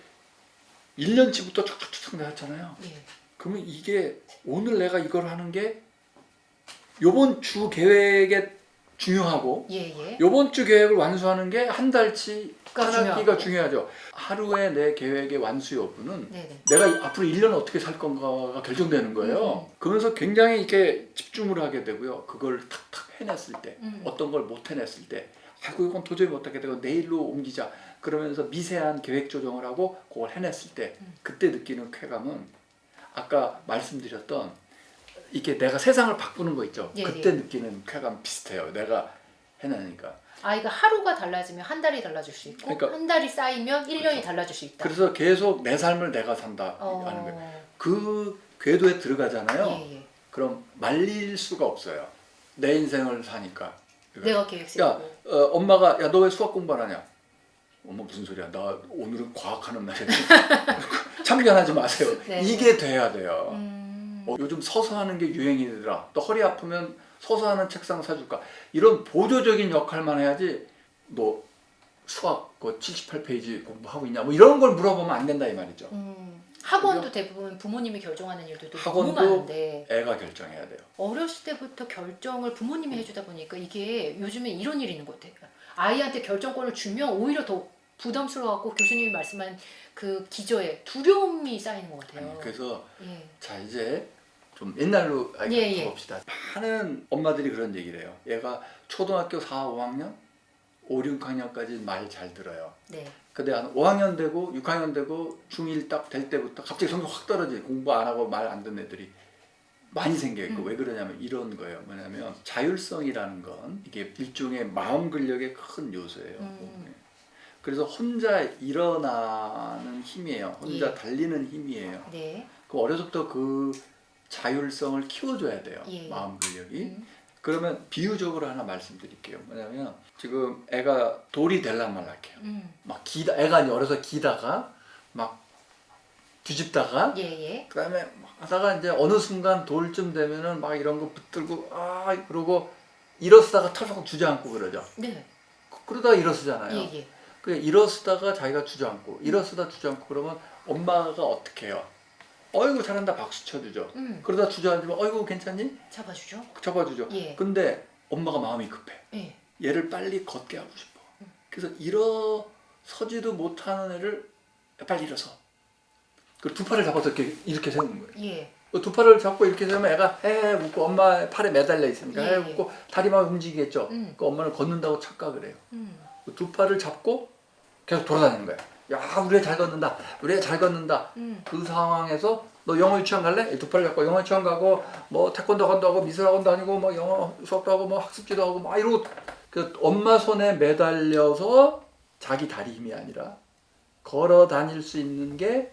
1년치부터 촉촉촉 내왔잖아요. 예. 그러면 이게 오늘 내가 이걸 하는 게 요번 주 계획의 중요하고 예. 요번 주 계획을 완수하는 게 한 달치 한 중요하고. 학기가 중요하죠. 하루의 내 계획의 완수 여부는 네네. 내가 앞으로 1년 어떻게 살 건가가 결정되는 거예요. 그러면서 굉장히 이렇게 집중을 하게 되고요. 그걸 탁탁 해냈을 때 어떤 걸 못 해냈을 때 아이고 이건 도저히 못하겠다. 내일로 옮기자. 그러면서 미세한 계획 조정을 하고 그걸 해냈을 때 그때 느끼는 쾌감은 아까 말씀드렸던 이게 내가 세상을 바꾸는 거 있죠. 예, 그때 예. 느끼는 쾌감 비슷해요. 내가 해내니까. 아이가 하루가 달라지면 한 달이 달라질 수 있고 그러니까 한 달이 쌓이면 1년이 그렇죠. 달라질 수 있다. 그래서 계속 내 삶을 내가 산다 하는 거예요. 그 궤도에 들어가잖아요. 예. 그럼 말릴 수가 없어요. 내 인생을 사니까. 내가 계획 세우고. 야, 엄마가 야 너 왜 수학 공부 안 하냐? 엄마 무슨 소리야? 나 오늘은 과학하는 날이야. 참견하지 마세요. 네. 이게 돼야 돼요. 요즘 서서 하는 게 유행이더라. 또 허리 아프면 서서 하는 책상 사줄까? 이런 보조적인 역할만 해야지 너 수학 78페이지 공부하고 있냐? 뭐 이런 걸 물어보면 안 된다 이 말이죠. 학원도 대부분 부모님이 결정하는 일들도 너무 학원도 많은데 애가 결정해야 돼요. 어렸을 때부터 결정을 부모님이 해주다 보니까 이게 요즘에 이런 일이 있는 것 같아요. 아이한테 결정권을 주면 오히려 더 부담스러워하고 교수님이 말씀한 그 기저에 두려움이 쌓이는 것 같아요. 아니, 그래서 예. 자 이제 좀 옛날로 예. 가봅시다. 많은 엄마들이 그런 얘기를 해요. 얘가 초등학교 4, 5학년, 5, 6학년까지 말 잘 들어요. 네. 근데 한 5학년 되고 6학년 되고 중1 딱 될 때부터 갑자기 성적 확 떨어지. 공부 안 하고 말 안 듣는 애들이 많이 생겨있고 왜 그러냐면 이런 거예요. 뭐냐면 자율성이라는 건 이게 일종의 마음 근력의 큰 요소예요. 그래서 혼자 일어나는 힘이에요. 혼자 예. 달리는 힘이에요. 네. 그 어려서부터 그 자율성을 키워줘야 돼요. 예. 마음 근력이. 그러면 비유적으로 하나 말씀드릴게요. 뭐냐면 지금 애가 돌이 될란 말락해요. 막 애가 이제 어려서 기다가 막 뒤집다가 예. 그다음에 막 하다가 이제 어느 순간 돌쯤 되면은 막 이런 거 붙들고 그러고 일어서다가 털썩 주저앉고 그러죠. 네. 그러다가 일어서잖아요. 예. 그 일어서다가 자기가 주저앉고 일어서다 주저앉고 그러면 엄마가 어떻게 해요? 어이구 잘한다 박수 쳐주죠. 그러다 주저앉으면 어이구 괜찮니? 잡아주죠. 잡아주죠. 예. 근데 엄마가 마음이 급해. 예. 얘를 빨리 걷게 하고 싶어. 그래서 일어서지도 못하는 애를 빨리 일어서. 그 두 팔을 잡아서 이렇게 세우는 거예요. 예. 두 팔을 잡고 이렇게 세우면 애가 헤헤 웃고 엄마 팔에 매달려 있으니까 예. 헤헤 웃고 다리만 움직이겠죠. 그 엄마는 걷는다고 착각을 해요. 두 팔을 잡고 계속 돌아다니는 거야. 야 우리 애 잘 걷는다. 우리 애 잘 걷는다. 그 상황에서 너 영어 유치원 갈래? 두 팔을 잡고 영어 유치원 가고 뭐 태권도 학원도 하고 미술 학원도 다니고 뭐 영어 수업도 하고 뭐 학습지도 하고 막 이러고 그 엄마 손에 매달려서 자기 다리 힘이 아니라 걸어 다닐 수 있는 게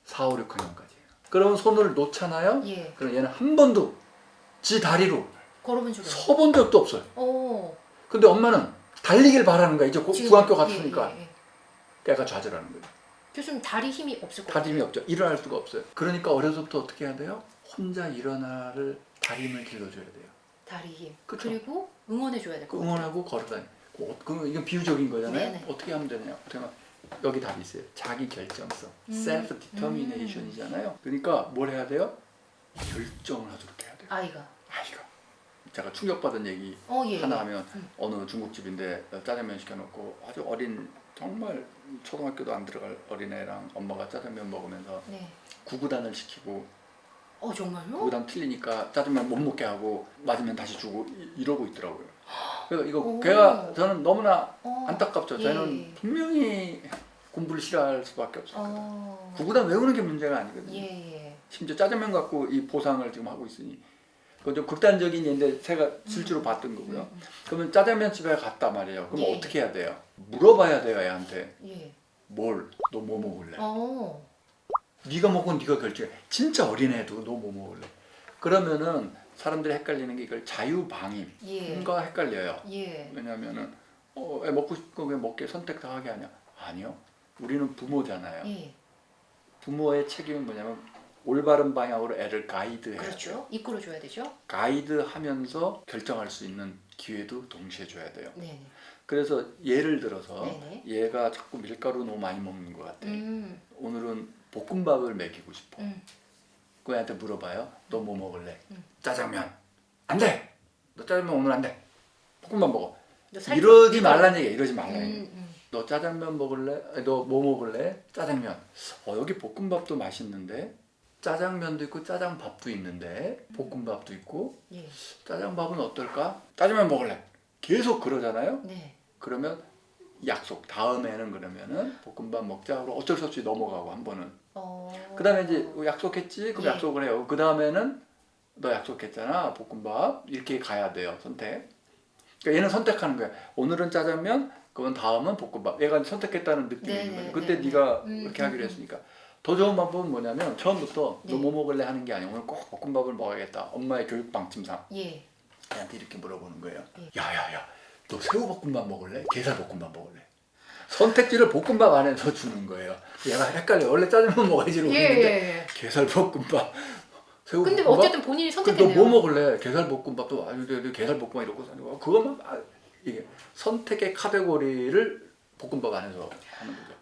4, 5, 6학년까지예요. 그러면 손을 놓잖아요. 예. 그럼 얘는 한 번도 지 다리로 걸어본 적이 서본 적도 없어요. 오. 근데 엄마는 달리길 바라는 거야. 이제 중학교 갔으니까. 예. 애가 좌절하는 거예요. 교수님 다리 힘이 없을 것 다리 힘이 없죠. 일어날 수가 없어요. 그러니까 어려서부터 어떻게 해야 돼요? 혼자 일어나를 다리 힘을 길러줘야 돼요. 다리 힘. 그쵸? 그리고 응원해줘야 될 것 같아요. 응원하고 걸어다니. 이건 비유적인 거잖아요. 네네. 어떻게 하면 되냐? 어떻게 하면 여기 답이 있어요. 자기 결정성, self determination이잖아요. 그러니까 뭘 해야 돼요? 결정을 하도록 해야 돼요. 아이가. 제가 충격받은 얘기 예. 하나 하면 어느 중국집인데 짜장면 시켜놓고 아주 어린 정말 초등학교도 안 들어갈 어린애랑 엄마가 짜장면 먹으면서 네. 구구단을 시키고 정말요? 구구단 틀리니까 짜장면 못 먹게 하고 맞으면 다시 주고 이러고 있더라고요. 그래서 이거 오. 걔가 저는 너무나 어. 안타깝죠. 예. 저는 분명히 공부를 싫어할 수밖에 없어요. 어. 구구단 외우는 게 문제가 아니거든요. 예. 심지어 짜장면 갖고 이 보상을 지금 하고 있으니 그건 좀 극단적인 예인데 제가 실제로 봤던 거고요. 그러면 짜장면 집에 갔단 말이에요. 그럼 예. 어떻게 해야 돼요? 물어봐야 돼요, 애한테. 예. 뭘? 너 뭐 먹을래? 네가 먹은 네가 결정해. 진짜 어린애도 너 뭐 먹을래? 그러면은 사람들이 헷갈리는 게 이걸 자유방임과 헷갈려요. 예. 왜냐하면은 애 먹고 싶은 거 왜 먹게 선택 다 하게 하냐? 아니요. 우리는 부모잖아요. 예. 부모의 책임은 뭐냐면 올바른 방향으로 애를 가이드해야 돼요. 그렇죠. 이끌어줘야 되죠. 가이드하면서 결정할 수 있는 기회도 동시에 줘야 돼요. 네. 그래서 예를 들어서 네네. 얘가 자꾸 밀가루 너무 많이 먹는 것 같아. 오늘은 볶음밥을 먹이고 싶어. 그 애한테 물어봐요. 너 뭐 먹을래? 짜장면. 안 돼. 너 짜장면 오늘 안 돼. 볶음밥 먹어. 너 살- 이러지 말란 얘기야. 이러지 말란 얘기야. 음, 음. 너 짜장면 먹을래? 아니, 너 뭐 먹을래? 짜장면. 여기 볶음밥도 맛있는데 짜장면도 있고 짜장밥도 있는데 볶음밥도 있고 예. 짜장밥은 어떨까? 짜장면 먹을래? 계속 그러잖아요. 네. 그러면 약속. 다음에는 그러면은 볶음밥 먹자. 그럼 어쩔 수 없이 넘어가고 한 번은. 그 다음에 이제 약속했지? 그럼 예. 약속을 해요. 그 다음에는 너 약속했잖아. 볶음밥. 이렇게 가야 돼요. 선택. 그러니까 얘는 선택하는 거야. 오늘은 짜장면, 그건 다음은 볶음밥. 얘가 선택했다는 느낌이 네, 있는 거야. 네, 그때 네, 네가 네. 그렇게 하기로 했으니까. 더 좋은 방법은 뭐냐면 처음부터 네. 너 뭐 먹을래 하는 게 아니고 오늘 꼭 볶음밥을 먹어야겠다. 엄마의 교육 방침상 예. 애한테 이렇게 물어보는 거예요. 예. 야야야, 너 새우볶음밥 먹을래? 게살볶음밥 먹을래? 선택지를 볶음밥 안에서 주는 거예요. 얘가 헷갈려. 원래 짜장면 먹어야지로 예, 그랬는데 예. 게살볶음밥, 새우볶음밥. 근데 어쨌든 본인이 너 선택했네요. 뭐 먹을래? 게살볶음밥도 아유 게살볶음밥 이러고 사는 그거만 이게 선택의 카테고리를 볶음밥 안에서 하는 거죠.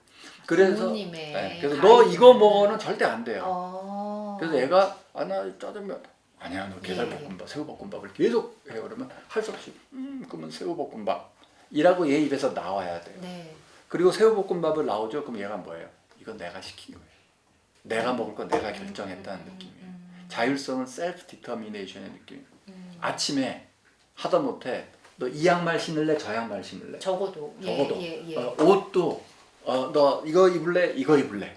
그래서 부모님의 네, 그래서 너 가이드. 이거 먹어는 절대 안 돼요. 그래서 그래서 얘가 나 짜장면 아니야 너 예. 게살볶음밥 새우볶음밥을 계속 해요. 그러면 할 수 없이 그러면 새우볶음밥이라고 얘 입에서 나와야 돼요. 네. 그리고 새우볶음밥을 나오죠. 그럼 얘가 뭐예요? 이건 내가 시킨 거예요. 내가 먹을 거 내가 결정했다는 느낌이에요. 자율성은 셀프 디터미네이션의 느낌. 아침에 하다못해 너 이 양말 신을래 저 양말 신을래? 적어도. 적어도. 예, 예. 옷도 너 이거 입을래 이거 입을래?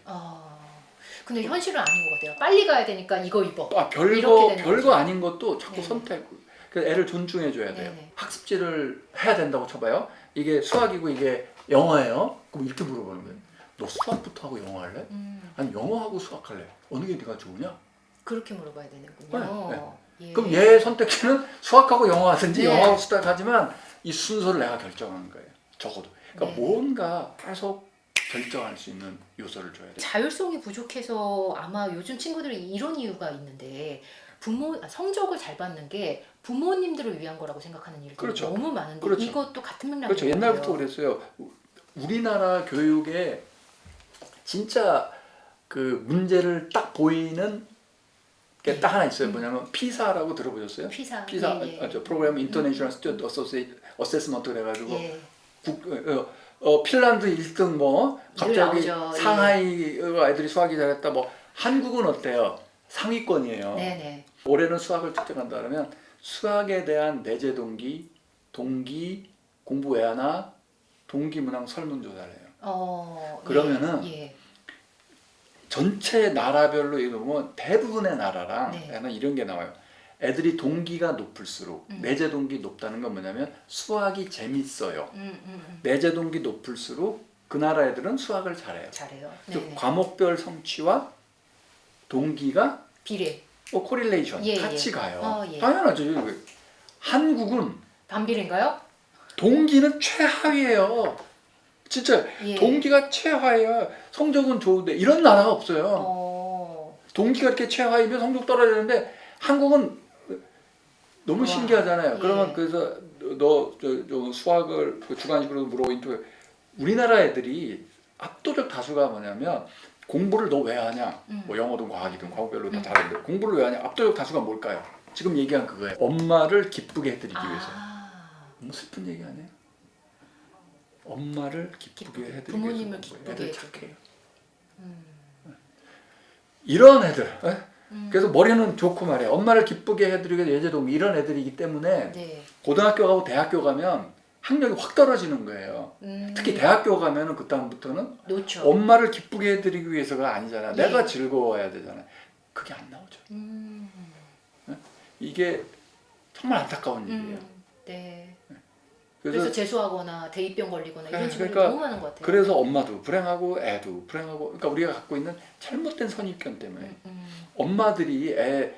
근데 현실은 아닌 것 같아요. 빨리 가야 되니까 이거 입어. 별거 이렇게 되는 별거 거죠. 아닌 것도 자꾸 네. 선택. 그래서 애를 존중해 줘야 돼요. 네네. 학습지를 해야 된다고 쳐봐요. 이게 수학이고 이게 영어예요. 그럼 이렇게 물어보는 거예요. 너 수학부터 하고 영어 할래? 아니 영어하고 수학 할래? 어느 게 네가 좋으냐? 그렇게 물어봐야 되는군요. 예. 그럼 얘 선택지는 수학하고 영어 하든지 네. 영어하고 수학 하지만 이 순서를 내가 결정하는 거예요. 적어도. 그러니까 네. 뭔가 계속 결정할 수 있는 요소를 줘야 돼요. 자율성이 부족해서 아마 요즘 친구들이 이런 이유가 있는데 성적을 잘 받는 게 부모님들을 위한 거라고 생각하는 일들이 그렇죠. 너무 많은데 그렇죠. 이것도 같은 맥락인 그렇죠. 것 옛날부터 같아요. 그랬어요. 우리나라 교육에 진짜 그 문제를 딱 보이는 게 네. 딱 하나 있어요. 뭐냐면 피사라고 들어보셨어요? 피사. 피사, 예, 예. 프로그램 인터내셔널 스튜던트 어세스먼트 그래가지고 예. 핀란드 1등 뭐 갑자기 나오죠. 상하이 애들이 수학이 잘했다 뭐 한국은 어때요? 상위권이에요. 네네. 올해는 수학을 특정한다 그러면 수학에 대한 내재 동기, 공부 왜 하나, 동기 문항 설문조사를 해요. 그러면은 예. 전체 나라별로 이러면 대부분의 나라랑 네. 약간 이런 게 나와요. 애들이 동기가 높을수록 내재 동기 높다는 건 뭐냐면 수학이 재밌어요. 내재 동기 높을수록 그 나라 애들은 수학을 잘해요. 잘해요. 즉 네네. 과목별 성취와 동기가 비례. 코릴레이션 예, 같이 예. 가요. 예. 당연하죠. 한국은 반비례인가요? 동기는 최하위예요. 진짜 예. 동기가 최하위야. 성적은 좋은데 이런 나라가 없어요. 동기가 이렇게 최하위면 성적 떨어지는데 한국은 너무 와, 신기하잖아요. 예. 그러면 그래서 너 수학을 주관식으로 물어보 인터뷰 우리나라 애들이 압도적 다수가 뭐냐면 공부를 너 왜 하냐? 뭐 영어든 과학이든 과목별로 다 다른데 공부를 왜 하냐? 압도적 다수가 뭘까요? 지금 얘기한 그거예요. 엄마를 기쁘게 해드리기 위해서. 너무 슬픈 얘기 아니에요? 엄마를 기쁘게 해드리기 부모님을 위해서 기쁘게 애들 해주고. 착해요. 이런 애들. 음. 그래서 머리는 좋고 말이야. 엄마를 기쁘게 해드리기 위해서 예제동 이런 애들이기 때문에 네. 고등학교 가고 대학교 가면 학력이 확 떨어지는 거예요. 특히 대학교 가면은 그 다음부터는 놓죠. 엄마를 기쁘게 해드리기 위해서가 아니잖아. 예. 내가 즐거워야 되잖아. 그게 안 나오죠. 이게 정말 안타까운 일이에요. 네. 그래서 재수하거나 대입병 걸리거나 이런 친구들이 그러니까 너무 많은 것 같아요. 그래서 엄마도 불행하고 애도 불행하고 그러니까 우리가 갖고 있는 잘못된 선입견 때문에 엄마들이 애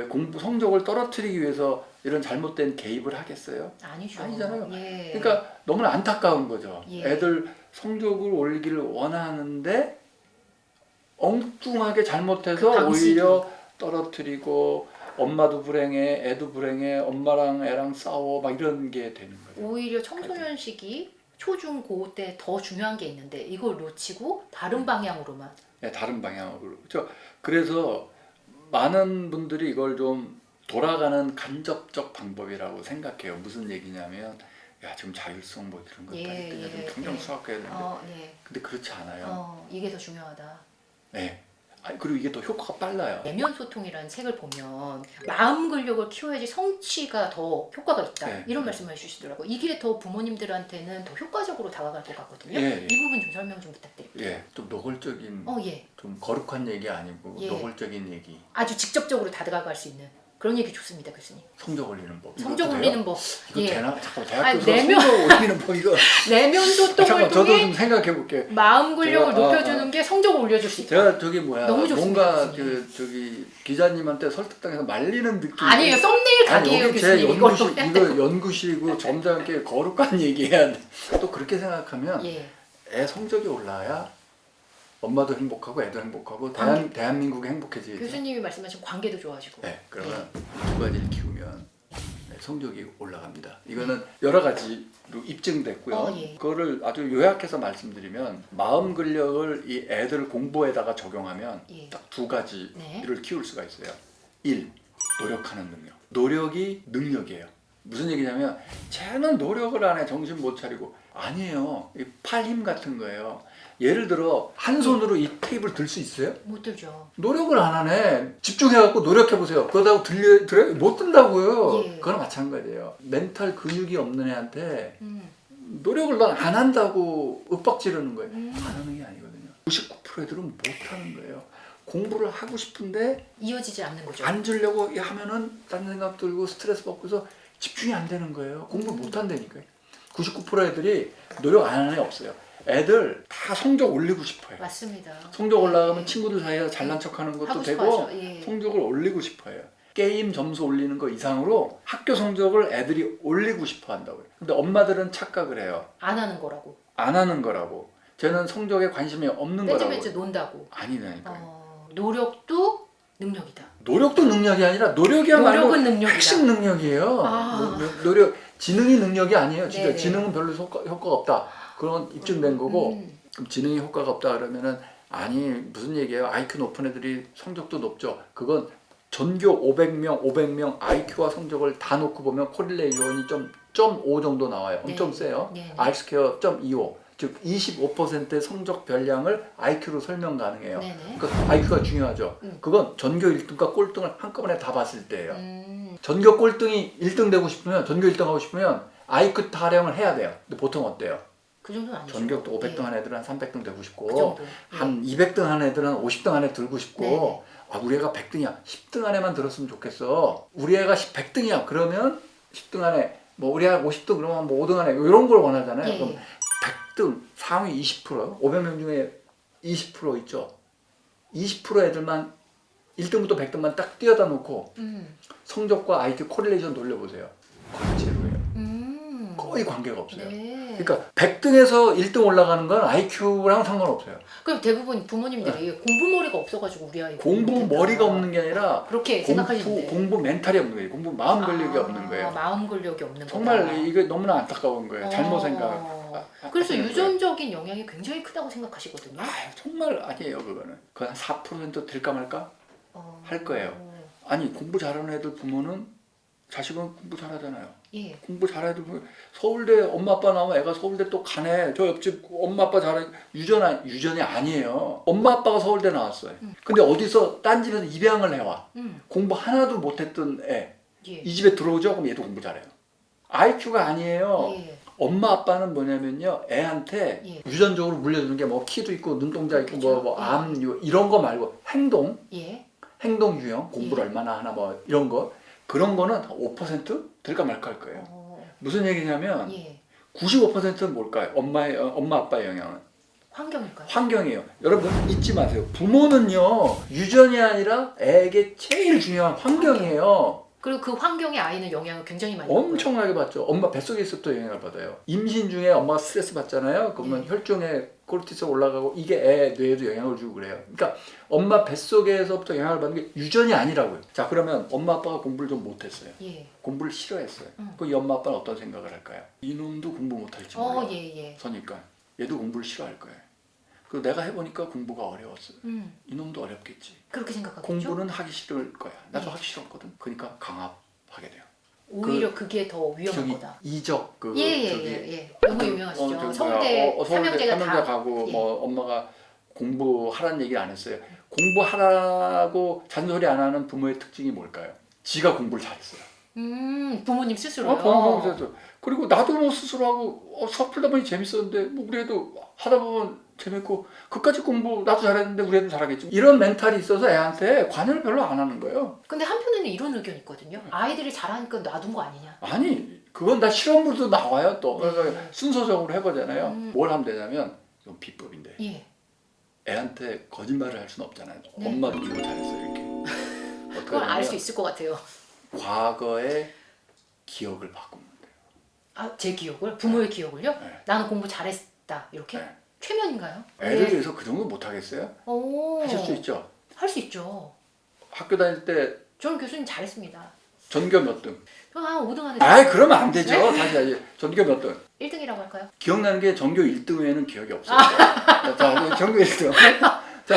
공부 성적을 떨어뜨리기 위해서 이런 잘못된 개입을 하겠어요? 아니죠. 아니잖아요. 예. 그러니까 너무나 안타까운 거죠. 예. 애들 성적을 올리기를 원하는데 엉뚱하게 잘못해서 그 방식이. 오히려 떨어뜨리고 엄마도 불행해, 애도 불행해, 엄마랑 애랑 싸워 막 이런 게 되는 거예요. 오히려 청소년 시기 초중 고 때 더 중요한 게 있는데 이걸 놓치고 다른 방향으로만. 네, 다른 방향으로. 그렇죠. 그래서 많은 분들이 이걸 좀 돌아가는 간접적 방법이라고 생각해요. 무슨 얘기냐면 야 지금 자율성 뭐 이런 거 있다니까 좀 평경 수학해야 되는데 예. 근데 그렇지 않아요. 이게 더 중요하다. 네. 그리고 이게 더 효과가 빨라요. 내면 소통이라는 책을 보면 마음 근력을 키워야지 성취가 더 효과가 있다. 네. 이런 말씀을 해주시더라고요. 이게 더 부모님들한테는 더 효과적으로 다가갈 것 같거든요. 예. 이 부분 좀 설명 좀 부탁드립니다. 예, 좀 노골적인, 예. 좀 거룩한 얘기 아니고 예. 노골적인 얘기. 아주 직접적으로 다가갈 수 있는 그런 얘기 좋습니다, 교수님. 성적 올리는 법. 성적 올리는 법. 이거 예. 되나? 잠깐 대학교에서 내면 성적 올리는 법 이거. 내면 소통을 잠깐 저도 통해 좀 생각해 볼게. 마음 근력을 제가- 높여주는 게 성적을 올려줄 수 있다. 제가 저기 뭐야 너무 좋습니다, 뭔가 교수님. 그 저기 기자님한테 설득당해서 말리는 느낌. 아니에요, 썸네일 아니 각이에요, 여기 제 교수님. 이걸로 연구실 해야 이거 연구실이고 점잖게 거룩한 얘기해야 돼. 또 그렇게 생각하면 예. 애 성적이 올라야 엄마도 행복하고 애도 행복하고 대한민국이 행복해지겠죠. 교수님이 말씀하신 관계도 좋아지고. 네, 그러면 두 가지를 키우면 성적이 올라갑니다. 이거는 여러 가지로 입증됐고요. 예. 그거를 아주 요약해서 말씀드리면 마음 근력을 이 애들 공부에다가 적용하면 예. 딱 두 가지를 네. 키울 수가 있어요. 1. 노력하는 능력. 노력이 능력이에요. 무슨 얘기냐면 쟤는 노력을 안 해. 정신 못 차리고. 아니에요. 이 팔 힘 같은 거예요. 예를 들어 한 손으로 이 테이블 들 수 있어요? 못 들죠. 노력을 안 하네. 집중해갖고 노력해보세요. 그러다가 들려? 못 든다고요. 예. 그거랑 마찬가지예요. 멘탈 근육이 없는 애한테 음. 노력을 넌 안 한다고 윽박 지르는 거예요. 음. 안 하는 게 아니거든요. 99% 애들은 못 하는 거예요. 공부를 하고 싶은데 이어지지 않는 거죠. 안 주려고 하면은 딴 생각 들고 스트레스 받고서 집중이 안 되는 거예요. 공부를 못 한다니까요. 99% 애들이 노력 안 하는 애 없어요. 애들 다 성적 올리고 싶어요. 맞습니다. 성적 올라가면 친구들 사이에서 잘난 척하는 것도 하고 되고 싶어하죠. 예. 성적을 올리고 싶어요. 게임 점수 올리는 거 이상으로 학교 성적을 애들이 올리고 싶어 한다고요. 근데 엄마들은 착각을 해요. 안 하는 거라고. 안 하는 거라고. 쟤는 성적에 관심이 없는 거라고. 뺀지뺀지 논다고. 아니라니까요. 노력도 능력이다. 노력도 능력이 아니라 노력이야말로 노력은 능력이다. 핵심 능력이에요. 노력, 지능이 능력이 아니에요. 진짜 네네. 지능은 별로 효과가 없다. 그런 입증된 거고 그럼 지능이 효과가 없다 그러면은 아니 무슨 얘기예요? IQ 높은 애들이 성적도 높죠. 그건 전교 500명 IQ와 성적을 다 놓고 보면 코릴레이션이 0.5 정도 나와요. 엄청 네. 세요. 네. R스퀘어 0.25. 즉 25%의 성적 별량을 IQ로 설명 가능해요. 네네. 그러니까 IQ가 중요하죠. 그건 전교 1등과 꼴등을 한꺼번에 다 봤을 때예요. 전교 꼴등이 1등 되고 싶으면 전교 1등 하고 싶으면 IQ 타령을 해야 돼요. 근데 보통 어때요? 그 정도는 아니죠. 전교도 500등 한 애들은 한 300등 되고 싶고 그 정도. 한 200등 한 애들은 50등 안에 들고 싶고 네네. 우리 애가 100등이야. 10등 안에만 들었으면 좋겠어. 우리 애가 100등이야. 그러면 10등 안에 뭐 우리 애가 50등 그러면 뭐 5등 안에 이런 걸 원하잖아요. 예. 그럼 100등 상위 20% 500명 중에 20% 있죠. 20% 애들만 1등부터 100등만 딱 띄어다 놓고 성적과 IQ 코릴레이션 돌려보세요. 거의 제로예요. 거의 관계가 없어요. 네. 그러니까 100등에서 1등 올라가는 건 IQ랑 상관없어요. 그럼 대부분 부모님들이 공부머리가 없어가지고 우리 아이 공부 머리가 없는 게 아니라 그렇게 생각하시는데 공부 멘탈이 없는 거예요. 공부 마음 근력이 없는 거예요. 마음 근력이 없는 거다. 정말 이게 너무나 안타까운 거예요. 잘못 생각. 그래서 하시는 유전적인 영향이 굉장히 크다고 생각하시거든요. 거예요. 정말 아니에요 그거는. 그건 한 4% 될까 말까 할 거예요. 아니 공부 잘하는 애들 부모는 자식은 공부 잘하잖아요. 예. 공부 잘해야 되고 서울대 엄마 아빠 나오면 애가 서울대 또 가네. 저 옆집 엄마 아빠 잘해. 유전이 아니에요. 엄마 아빠가 서울대 나왔어요. 근데 어디서 딴 집에서 입양을 해와. 공부 하나도 못했던 애. 예. 이 집에 들어오죠? 그럼 얘도 공부 잘해요. IQ가 아니에요. 예. 엄마 아빠는 뭐냐면요. 애한테 예. 유전적으로 물려주는 게 뭐 키도 있고 눈동자 있고 그렇죠. 뭐암 이런 거 말고 행동 유형 공부를 예. 얼마나 하나 뭐 이런 거 그런 거는 5% 들까 말까 할 거예요. 무슨 얘기냐면 예. 95%는 뭘까요? 엄마 아빠의 영향은 환경일까요? 환경이에요. 여러분 잊지 마세요. 부모는요 유전이 아니라 애에게 제일 중요한 환경이에요. 그리고 그 환경에 아이는 영향을 굉장히 많이 받고요. 엄청나게 받죠. 엄마 뱃속에 있을 때 영향을 받아요. 임신 중에 엄마가 스트레스 받잖아요. 그러면 혈중에 코르티솔 올라가고 이게 애 뇌에도 영향을 주고 그래요. 그러니까 엄마 뱃속에서부터 영향을 받는 게 유전이 아니라고요. 자 그러면 엄마 아빠가 공부를 좀 못했어요. 예. 공부를 싫어했어요. 그럼 이 엄마 아빠는 어떤 생각을 할까요? 이놈도 공부 못할지 몰라. 예. 서니까 얘도 공부를 싫어할 거예요. 그 내가 해보니까 공부가 어려웠어. 이놈도 어렵겠지. 그렇게 생각하겠죠. 공부는 하기 싫을 거야. 나도 네. 하기 싫었거든. 그러니까 강압하게 돼요. 오히려 그게 더 위험한 저기 거다. 이적 그 예. 너무 유명하시죠. 저기 서울대 뭐야, 삼형제가 다 가고 예. 뭐 엄마가 공부하라는 얘기 안 했어요. 공부하라고 잔소리 안 하는 부모의 특징이 뭘까요? 지가 공부를 잘했어요. 부모님 스스로요. 부모님 스스로. 그리고 나도 뭐 스스로 하고 수학 풀다 보니 재밌었는데 뭐 우리 애도 하다 보면 재밌고 그까지 공부 나도 잘했는데 우리 애도 잘하겠지. 이런 멘탈이 있어서 애한테 관여를 별로 안 하는 거예요. 근데 한편에는 이런 의견이 있거든요. 아이들이 잘하니까 놔둔 거 아니냐. 아니 그건 다 실험으로도 나와요 또. 네. 그러니까 순서적으로 해보잖아요. 뭘 하면 되냐면 이건 비법인데 예. 애한테 거짓말을 할 수는 없잖아요. 네. 엄마도 이거 잘했어 이렇게. 어떻게 그건 알 수 하냐면 있을 것 같아요. 과거의 기억을 바꾸면 돼요. 아, 제 기억을? 부모의 기억을요? 네. 나는 공부 잘했다. 이렇게? 네. 최면인가요? 애를 위해서 그 정도 못 하겠어요? 오. 하실 수 있죠. 할 수 있죠. 학교 다닐 때 저는 교수님 잘했습니다. 전교 몇 등? 저 한 5등 안에 아이 그러면 안 되죠. 다시 전교 몇 등? 1등이라고 할까요? 기억나는 게 전교 1등 외에는 기억이 없어요. 자, 전교 1등. 자,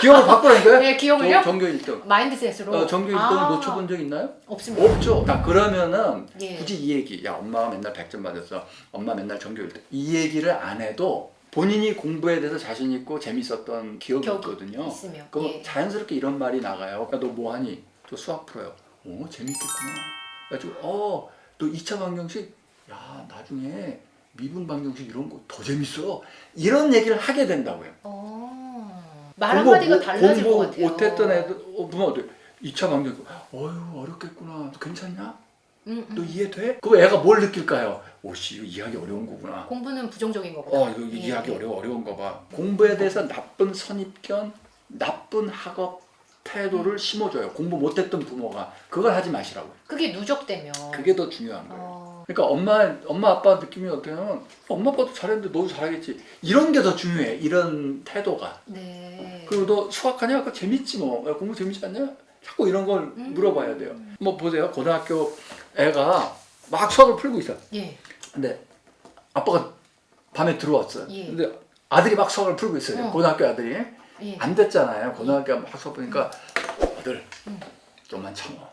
기억을 바꾸라니까요? 네, 기억을요? 전교 1등. 마인드셋으로. 전교 1등을 놓쳐본 적 있나요? 없습니다. 없죠. 자, 그러면은 예. 굳이 이 얘기, 야 엄마가 맨날 100점 받았어. 엄마 맨날 전교 1등. 이 얘기를 안 해도 본인이 공부에 대해서 자신 있고 재밌었던 기억이 있거든요. 있으면. 그럼 예. 자연스럽게 이런 말이 나가요. 야, 너 뭐 하니? 저 수학 풀어요. 오, 재밌겠구나. 너 2차 방정식? 야, 나중에 미분 방정식 이런 거 더 재밌어. 이런 얘기를 하게 된다고요. 말 한마디가 달라질 것 공부 같아요. 못했던 애들, 보면 어때? 2차 방정식. 어휴, 어렵겠구나. 너 괜찮냐? 너 이해돼? 그럼 애가 뭘 느낄까요? 오씨, 이거 이해하기 어려운 거구나. 공부는 부정적인 거구나. 이거 예. 이해하기 어려운 거 봐. 공부에 대해서 나쁜 선입견, 나쁜 학업 태도를 심어줘요. 공부 못했던 부모가. 그걸 하지 마시라고요. 그게 누적되면. 그게 더 중요한 거예요. 그러니까 엄마 아빠 느낌이 어때요? 엄마 아빠도 잘했는데 너도 잘하겠지. 이런 게 더 중요해. 이런 태도가. 네. 그리고 너 수학하냐? 아까 재밌지 뭐. 야, 공부 재밌지 않냐? 자꾸 이런 걸 물어봐야 돼요. 뭐 보세요. 고등학교 애가 막 수학을 풀고 있어. 예. 근데 아빠가 밤에 들어왔어요. 예. 근데 아들이 막 수학을 풀고 있어요. 고등학교 아들이. 예. 안 됐잖아요. 고등학교 막 수학 보니까 아들 좀만 참어.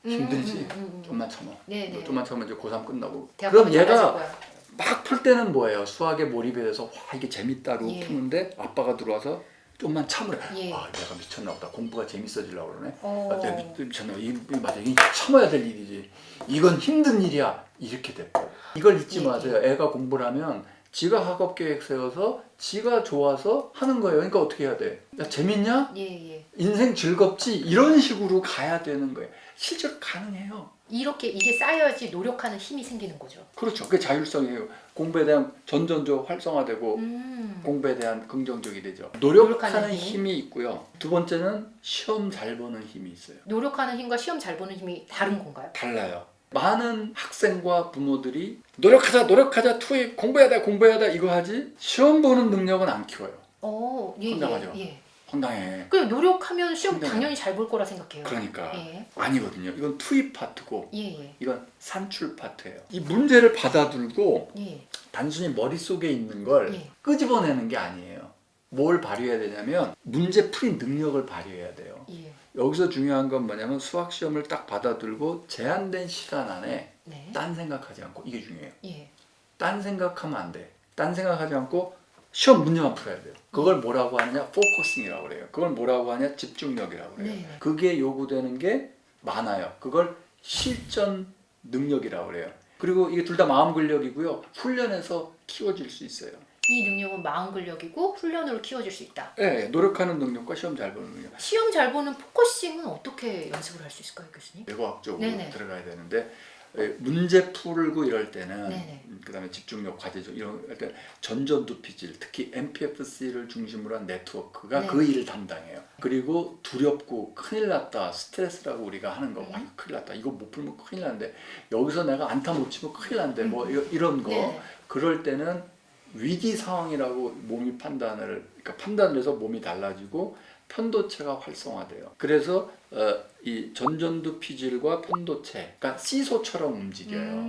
힘들지? 좀만 참어. 네네. 좀만 참으면 이제 고3 끝나고. 대학 그럼 가면 잘하실 얘가 거야. 막 풀 때는 뭐예요? 수학에 몰입이 돼서 와 이게 재밌다고 예. 푸는데 아빠가 들어와서 좀만 참으래. 예. 아 내가 미쳤나 보다. 공부가 재밌어지려고 그러네. 어. 내가 미쳤나. 이거 맞아. 이게 참아야 될 일이지. 이건 힘든 일이야. 이렇게 돼. 이걸 잊지 예. 마세요. 애가 공부를 하면 지가 학업 계획 세워서 지가 좋아서 하는 거예요. 그러니까 어떻게 해야 돼? 야 재밌냐? 예. 인생 즐겁지? 이런 식으로 가야 되는 거예요. 실제로 가능해요. 이렇게 이게 쌓여야지 노력하는 힘이 생기는 거죠. 그렇죠. 그게 자율성이에요. 공부에 대한 전전적 활성화되고 공부에 대한 긍정적이 되죠. 노력하는 노력하는 힘이 있고요. 두 번째는 시험 잘 보는 힘이 있어요. 노력하는 힘과 시험 잘 보는 힘이 다른 건가요? 달라요. 많은 학생과 부모들이 노력하자 투입 공부해야 돼 이거 하지 시험 보는 능력은 안 키워요. 황당하죠? 예. 황당해. 그 노력하면 시험 황당해. 당연히 잘 볼 거라 생각해요. 그러니까 예. 아니거든요. 이건 투입 파트고 예. 이건 산출 파트예요. 이 문제를 받아들고 예. 단순히 머릿속에 있는 걸 예. 끄집어내는 게 아니에요. 뭘 발휘해야 되냐면 문제 풀이 능력을 발휘해야 돼요. 예. 여기서 중요한 건 뭐냐면 수학 시험을 딱 받아들고 제한된 시간 안에 네. 딴 생각하지 않고 이게 중요해요. 예. 딴 생각하면 안 돼. 딴 생각하지 않고 시험 문제만 풀어야 돼요. 그걸 뭐라고 하느냐? 포커싱이라고 그래요. 그걸 뭐라고 하냐? 집중력이라고 그래요. 네. 그게 요구되는 게 많아요. 그걸 실전 능력이라고 그래요. 그리고 이게 둘 다 마음 근력이고요. 훈련해서 키워질 수 있어요. 이 능력은 마음 근력이고 훈련으로 키워질 수 있다. 네, 노력하는 능력과 시험 잘 보는 능력. 시험 잘 보는 포커싱은 어떻게 연습을 할 수 있을까요, 교수님? 뇌과학적으로 네네. 들어가야 되는데 문제 풀고 이럴 때는 네네. 그다음에 집중력, 과제적 이런 때 전전두피질, 특히 MPFC를 중심으로 한 네트워크가 네. 그 일을 담당해요. 그리고 두렵고 큰일 났다, 스트레스라고 우리가 하는 거, 와 이거 큰일 났다, 이거 못 풀면 큰일 난데 여기서 내가 안타 못 치면 큰일 난데 뭐 이런 거. 네네. 그럴 때는 위기 상황이라고 몸이 판단을 해서 몸이 달라지고 편도체가 활성화돼요. 그래서 이 전전두 피질과 편도체가 시소처럼 움직여요.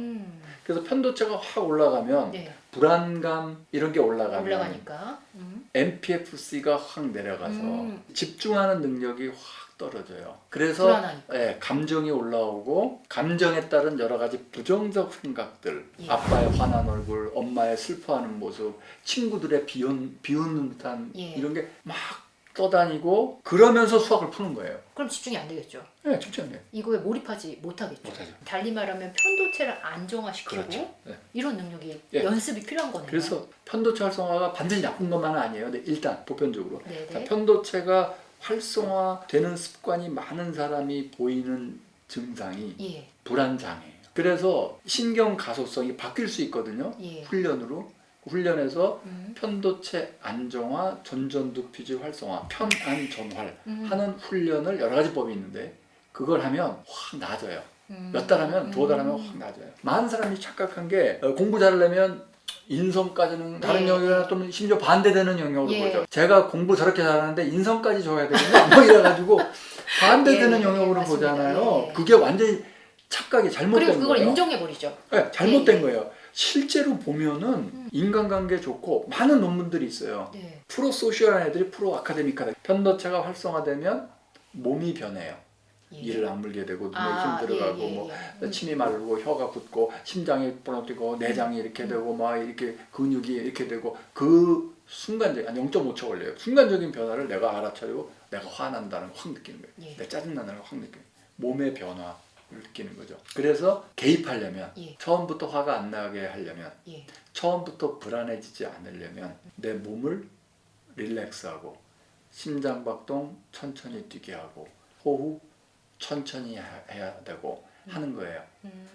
그래서 편도체가 확 올라가면 네. 불안감 이런 게 올라가면 올라가니까. MPFC가 확 내려가서 집중하는 능력이 확 떨어져요. 그래서 불안하니까. 예, 감정이 올라오고 감정에 따른 여러 가지 부정적 생각들, 예. 아빠의 화난 얼굴, 엄마의 슬퍼하는 모습, 친구들의 비웃는 듯한 예. 이런 게 막 떠다니고 그러면서 수학을 푸는 거예요. 그럼 집중이 안 되겠죠. 네, 집중 안 돼요. 이거에 몰입하지 못하겠죠. 못하죠. 달리 말하면 편도체를 안정화시키고 그렇죠. 네. 이런 능력이 예. 연습이 필요한 거네요. 그래서 편도체 활성화가 반드시 나쁜 것만은 아니에요. 근데 일단 보편적으로 네네. 자, 편도체가 활성화되는 습관이 많은 사람이 보이는 증상이 예. 불안장애예요. 그래서 신경 가소성이 바뀔 수 있거든요. 예. 훈련으로. 훈련에서 편도체 안정화, 전전두 피질 활성화, 편안전활 하는 훈련을 여러 가지 법이 있는데 그걸 하면 확 나아져요. 몇 달 하면, 두어 달 하면 확 나아져요. 많은 사람이 착각한 게 공부 잘하려면 인성까지는 다른 예. 영역이나 또는 심지어 반대되는 영역으로 예. 보죠. 제가 공부 저렇게 잘하는데 인성까지 좋아야 되겠네? 뭐 이래가지고 반대되는 예, 영역으로 맞습니다. 보잖아요. 예. 그게 완전히 착각이 잘못된 그리고 그걸 거예요. 인정해버리죠. 네, 잘못된 예. 거예요. 실제로 보면은 인간관계 좋고 많은 논문들이 있어요. 네. 프로소셜한 애들이 프로 아카데믹하다. 편도체가 활성화되면 몸이 변해요. 예. 이를 악물게 되고 눈에 아, 힘 들어가고 예, 예, 뭐 예. 침이 마르고 혀가 굳고 심장이 부러지고 내장이 이렇게 되고 막 이렇게 근육이 이렇게 되고 그 순간적인 한 0.5초 걸려요. 순간적인 변화를 내가 알아차리고 내가 화난다는 걸 확 느끼는 거예요. 예. 내가 짜증나는 걸 확 느끼는 거예요. 몸의 변화를 느끼는 거죠. 그래서 개입하려면 예. 처음부터 화가 안 나게 하려면 예. 처음부터 불안해지지 않으려면 내 몸을 릴렉스하고 심장박동 천천히 뛰게 하고 호흡 천천히 해야 되고 하는 거예요.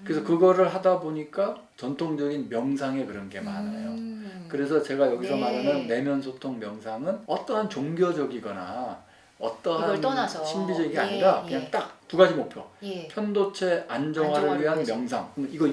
그래서 그거를 하다 보니까 전통적인 명상에 그런 게 많아요. 그래서 제가 여기서 네. 말하는 내면 소통 명상은 어떠한 종교적이거나 이걸 어떠한 떠나서. 신비적이 예, 아니라 예. 그냥 딱 두 가지 목표. 예. 편도체 안정화를 안정화를 위한 위해서. 명상. 이거.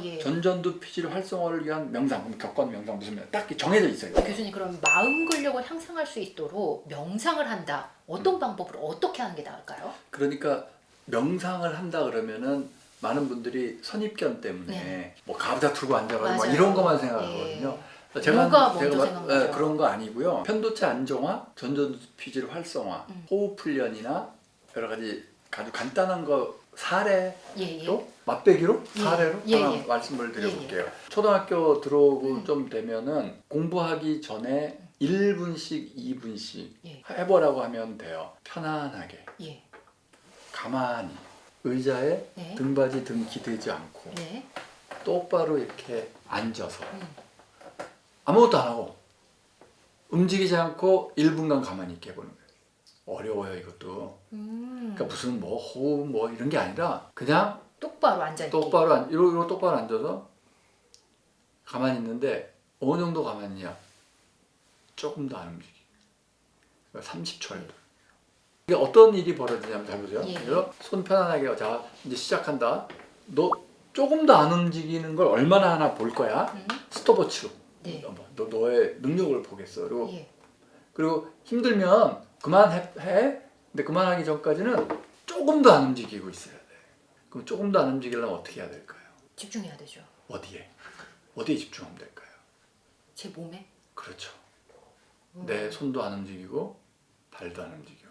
예. 전전두 피질 활성화를 위한 명상. 그럼 격관 명상 무슨 명상. 딱 정해져 있어요. 교수님 그럼 마음 근력을 향상할 수 있도록 명상을 한다. 어떤 방법으로 어떻게 하는 게 나을까요? 그러니까 명상을 한다 그러면은 많은 분들이 선입견 때문에 네. 뭐 가부좌 틀고 앉아가지고 막 맞아요. 이런 것만 생각하거든요. 요가 먼저 생각나죠. 그런 거 아니고요. 편도체 안정화, 전전두 피질 활성화, 호흡 훈련이나 여러 가지 아주 간단한 거 사례로 예. 맛배기로 예. 사례로 예, 하나 예. 말씀을 드려볼게요. 초등학교 들어오고 좀 되면은 공부하기 전에 1분씩 2분씩 예. 해보라고 하면 돼요. 편안하게 예. 가만히 의자에 네. 등받이 등 기대지 않고 네. 똑바로 이렇게 앉아서 아무것도 안 하고 움직이지 않고 1분간 가만히 있게 해보는 거예요. 어려워요 이것도. 그러니까 무슨 뭐 호흡 뭐 이런 게 아니라 그냥 똑바로 앉아있기. 이러고 똑바로 앉아서 가만히 있는데 어느 정도 가만히 있냐? 조금 더 안 움직이고. 그러니까 30초 정도. 이게 어떤 일이 벌어지냐면 잘 보세요. 예. 그래서 손 편안하게 자 이제 시작한다. 너 조금 더 안 움직이는 걸 얼마나 하나 볼 거야. 스톱워치로. 네. 너의 능력을 보겠어. 그리고, 예. 그리고 힘들면 그만해. 근데 그만하기 전까지는 조금 더 안 움직이고 있어야 돼. 그럼 조금 더 안 움직이려면 어떻게 해야 될까요? 집중해야 되죠. 어디에? 어디에 집중하면 될까요? 제 몸에. 그렇죠. 내 손도 안 움직이고 발도 안 움직여.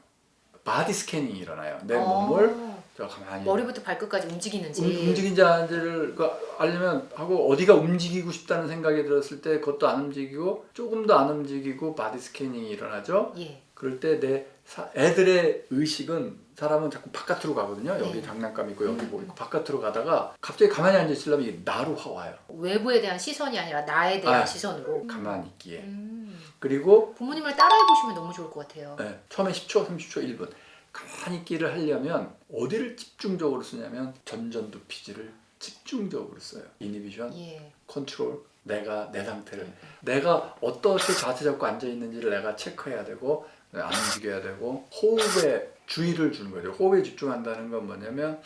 바디 스캐닝이 일어나요. 내 몸을 저 가만히 머리부터 발끝까지 움직이는지. 움직인지 아닌지를 알려면 하고 어디가 움직이고 싶다는 생각이 들었을 때 그것도 안 움직이고 조금 더 안 움직이고 바디 스캐닝이 일어나죠. 예. 그럴 때 애들의 의식은 사람은 자꾸 바깥으로 가거든요. 여기 네. 장난감 있고 여기 뭐 있고 바깥으로 가다가 갑자기 가만히 앉아 있으려면 이게 나로 확 와요. 외부에 대한 시선이 아니라 나에 대한 시선으로. 가만히 있기에. 음. 그리고 부모님을 따라해 보시면 너무 좋을 것 같아요. 네, 처음에 10초, 30초, 1분 가만히 있기를 하려면 어디를 집중적으로 쓰냐면 전전두 피질을 집중적으로 써요. 이니비션, 예. 컨트롤, 내가 내 상태를 내가 어떻게 자세 잡고 앉아 있는지를 내가 체크해야 되고 안 움직여야 되고 호흡에 주의를 주는 거죠. 호흡에 집중한다는 건 뭐냐면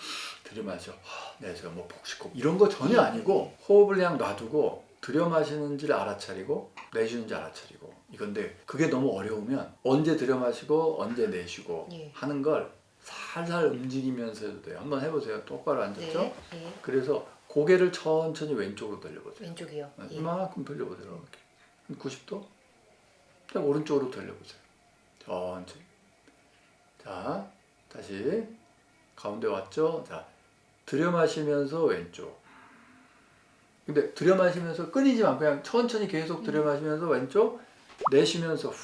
들이마셔, 내쉬어, 뭐 복식호흡 이런 거 전혀 아니고 호흡을 그냥 놔두고 들여마시는지를 알아차리고 내쉬는지 알아차리고 이건데 그게 너무 어려우면 언제 들여 마시고 언제 내쉬고 예. 하는 걸 살살 움직이면서 해도 돼요. 한번 해보세요. 똑바로 앉았죠? 네. 예. 그래서 고개를 천천히 왼쪽으로 돌려보세요. 왼쪽이요. 네, 예. 이만큼 돌려보세요. 이렇게. 한 90도? 그냥 오른쪽으로 돌려보세요. 천천히. 자, 다시 가운데 왔죠? 자, 들여 마시면서 왼쪽. 근데 들여 마시면서 끊이지 마. 그냥 천천히 계속 들여 마시면서 왼쪽, 내쉬면서 후,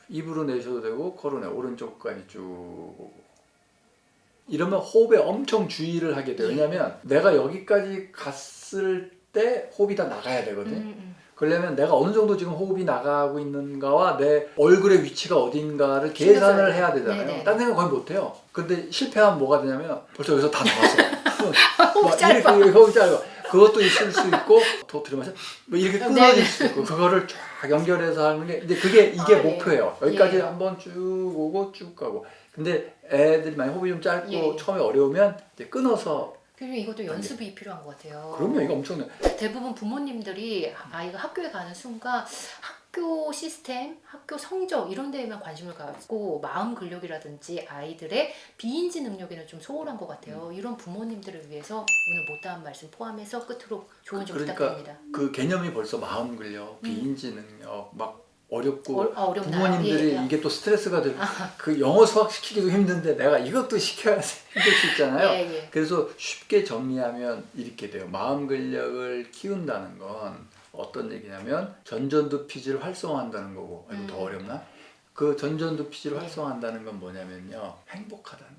입으로 내셔도 되고 코로 내 오른쪽까지 쭉. 이러면 호흡에 엄청 주의를 하게 돼요. 왜냐면 내가 여기까지 갔을 때 호흡이 다 나가야 되거든요. 그러려면 내가 어느 정도 지금 호흡이 나가고 있는가와 내 얼굴의 위치가 어딘가를 계산을 해야 되잖아요. 네네. 딴 생각 거의 못해요. 근데 실패하면 뭐가 되냐면 벌써 여기서 다 나왔어. 호흡 짧아. 호흡 짧아. 그것도 있을 수 있고 더 들이마셔 뭐 이렇게 끊어질 수 있고 그거를 쫙 연결해서 하는 게 이제 이게 예. 목표예요. 여기까지 예. 한번 쭉 오고 쭉 가고. 근데 애들이 많이 호흡이 좀 짧고 예. 처음에 어려우면 이제 끊어서. 그리고 이것도 연습이 필요한 것 같아요. 그럼요, 이거 엄청나. 대부분 부모님들이 아이가 학교에 가는 순간 학교 시스템, 학교 성적 이런 데에만 관심을 갖고 마음 근력이라든지 아이들의 비인지 능력에는 좀 소홀한 것 같아요. 이런 부모님들을 위해서 오늘 못다한 말씀 포함해서 끝으로 조언 좀 그러니까 부탁드립니다. 그 개념이 벌써 마음 근력, 비인지 능력 막 어렵고 어렵나요? 부모님들이 예, 예. 이게 또 스트레스가 되고 그 영어 수학 시키기도 힘든데 내가 이것도 시켜야 힘들 수 있잖아요. 예, 예. 그래서 쉽게 정리하면 이렇게 돼요. 마음 근력을 키운다는 건 어떤 얘기냐면 전전두피질을 활성화한다는 거고. 이거 더 어렵나? 그 전전두피질을 네. 활성화한다는 건 뭐냐면요, 행복하다는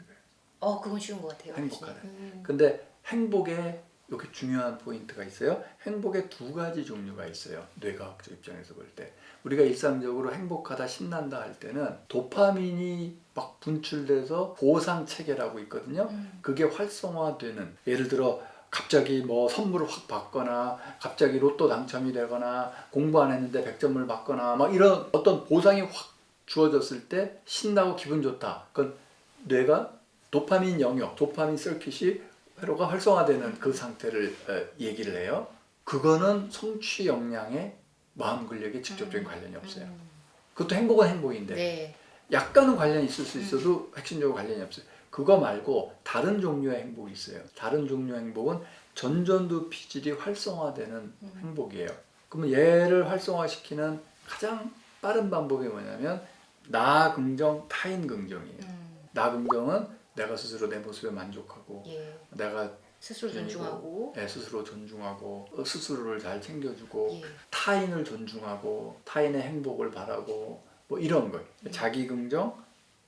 거예요. 그건 쉬운 것 같아요. 행복하다. 음. 근데 행복에 이렇게 중요한 포인트가 있어요. 행복에 두 가지 종류가 있어요. 뇌과학적 입장에서 볼 때. 우리가 일상적으로 행복하다, 신난다 할 때는 도파민이 막 분출돼서 보상 체계라고 있거든요. 그게 활성화되는, 예를 들어 갑자기 뭐 선물을 확 받거나 갑자기 로또 당첨이 되거나 공부 안 했는데 100점을 받거나 막 이런 어떤 보상이 확 주어졌을 때 신나고 기분 좋다. 그건 뇌가 도파민 영역, 도파민 서킷이 회로가 활성화되는 그 상태를 얘기를 해요. 그거는 성취 역량에 마음 근력에 직접적인 관련이 없어요. 그것도 행복은 행복인데 네. 약간은 관련이 있을 수 있어도 핵심적으로 관련이 없어요. 그거 말고 다른 종류의 행복이 있어요. 다른 종류의 행복은 전전두피질이 활성화되는 행복이에요. 그러면 얘를 활성화시키는 가장 빠른 방법이 뭐냐면 나 긍정, 타인 긍정이에요. 나 긍정은 내가 스스로 내 모습에 만족하고 예. 내가 스스로 존중하고 스스로 존중하고 스스로를 잘 챙겨주고 예. 타인을 존중하고 타인의 행복을 바라고 뭐 이런 거. 자기 긍정,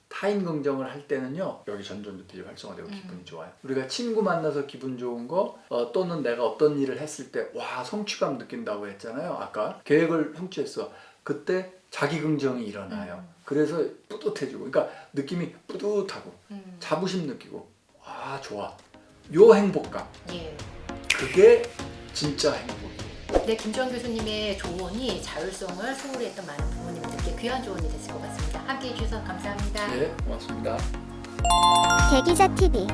타인 긍정을 할 때는요, 여기 전전두피질이 활성화되고 기분이 좋아요. 우리가 친구 만나서 기분 좋은 거 또는 내가 어떤 일을 했을 때 와 성취감 느낀다고 했잖아요. 아까 계획을 성취했어. 그때 자기 긍정이 일어나요. 그래서 뿌듯해지고, 그러니까 느낌이 뿌듯하고 자부심 느끼고 와 좋아. 요 행복감, 예. 그게 진짜 행복이에요. 네, 김주원 교수님의 조언이 자율성을 소홀히 했던 많은 부모님들께 귀한 조언이 됐을 것 같습니다. 함께해 주셔서 감사합니다. 네, 고맙습니다. 대기자 TV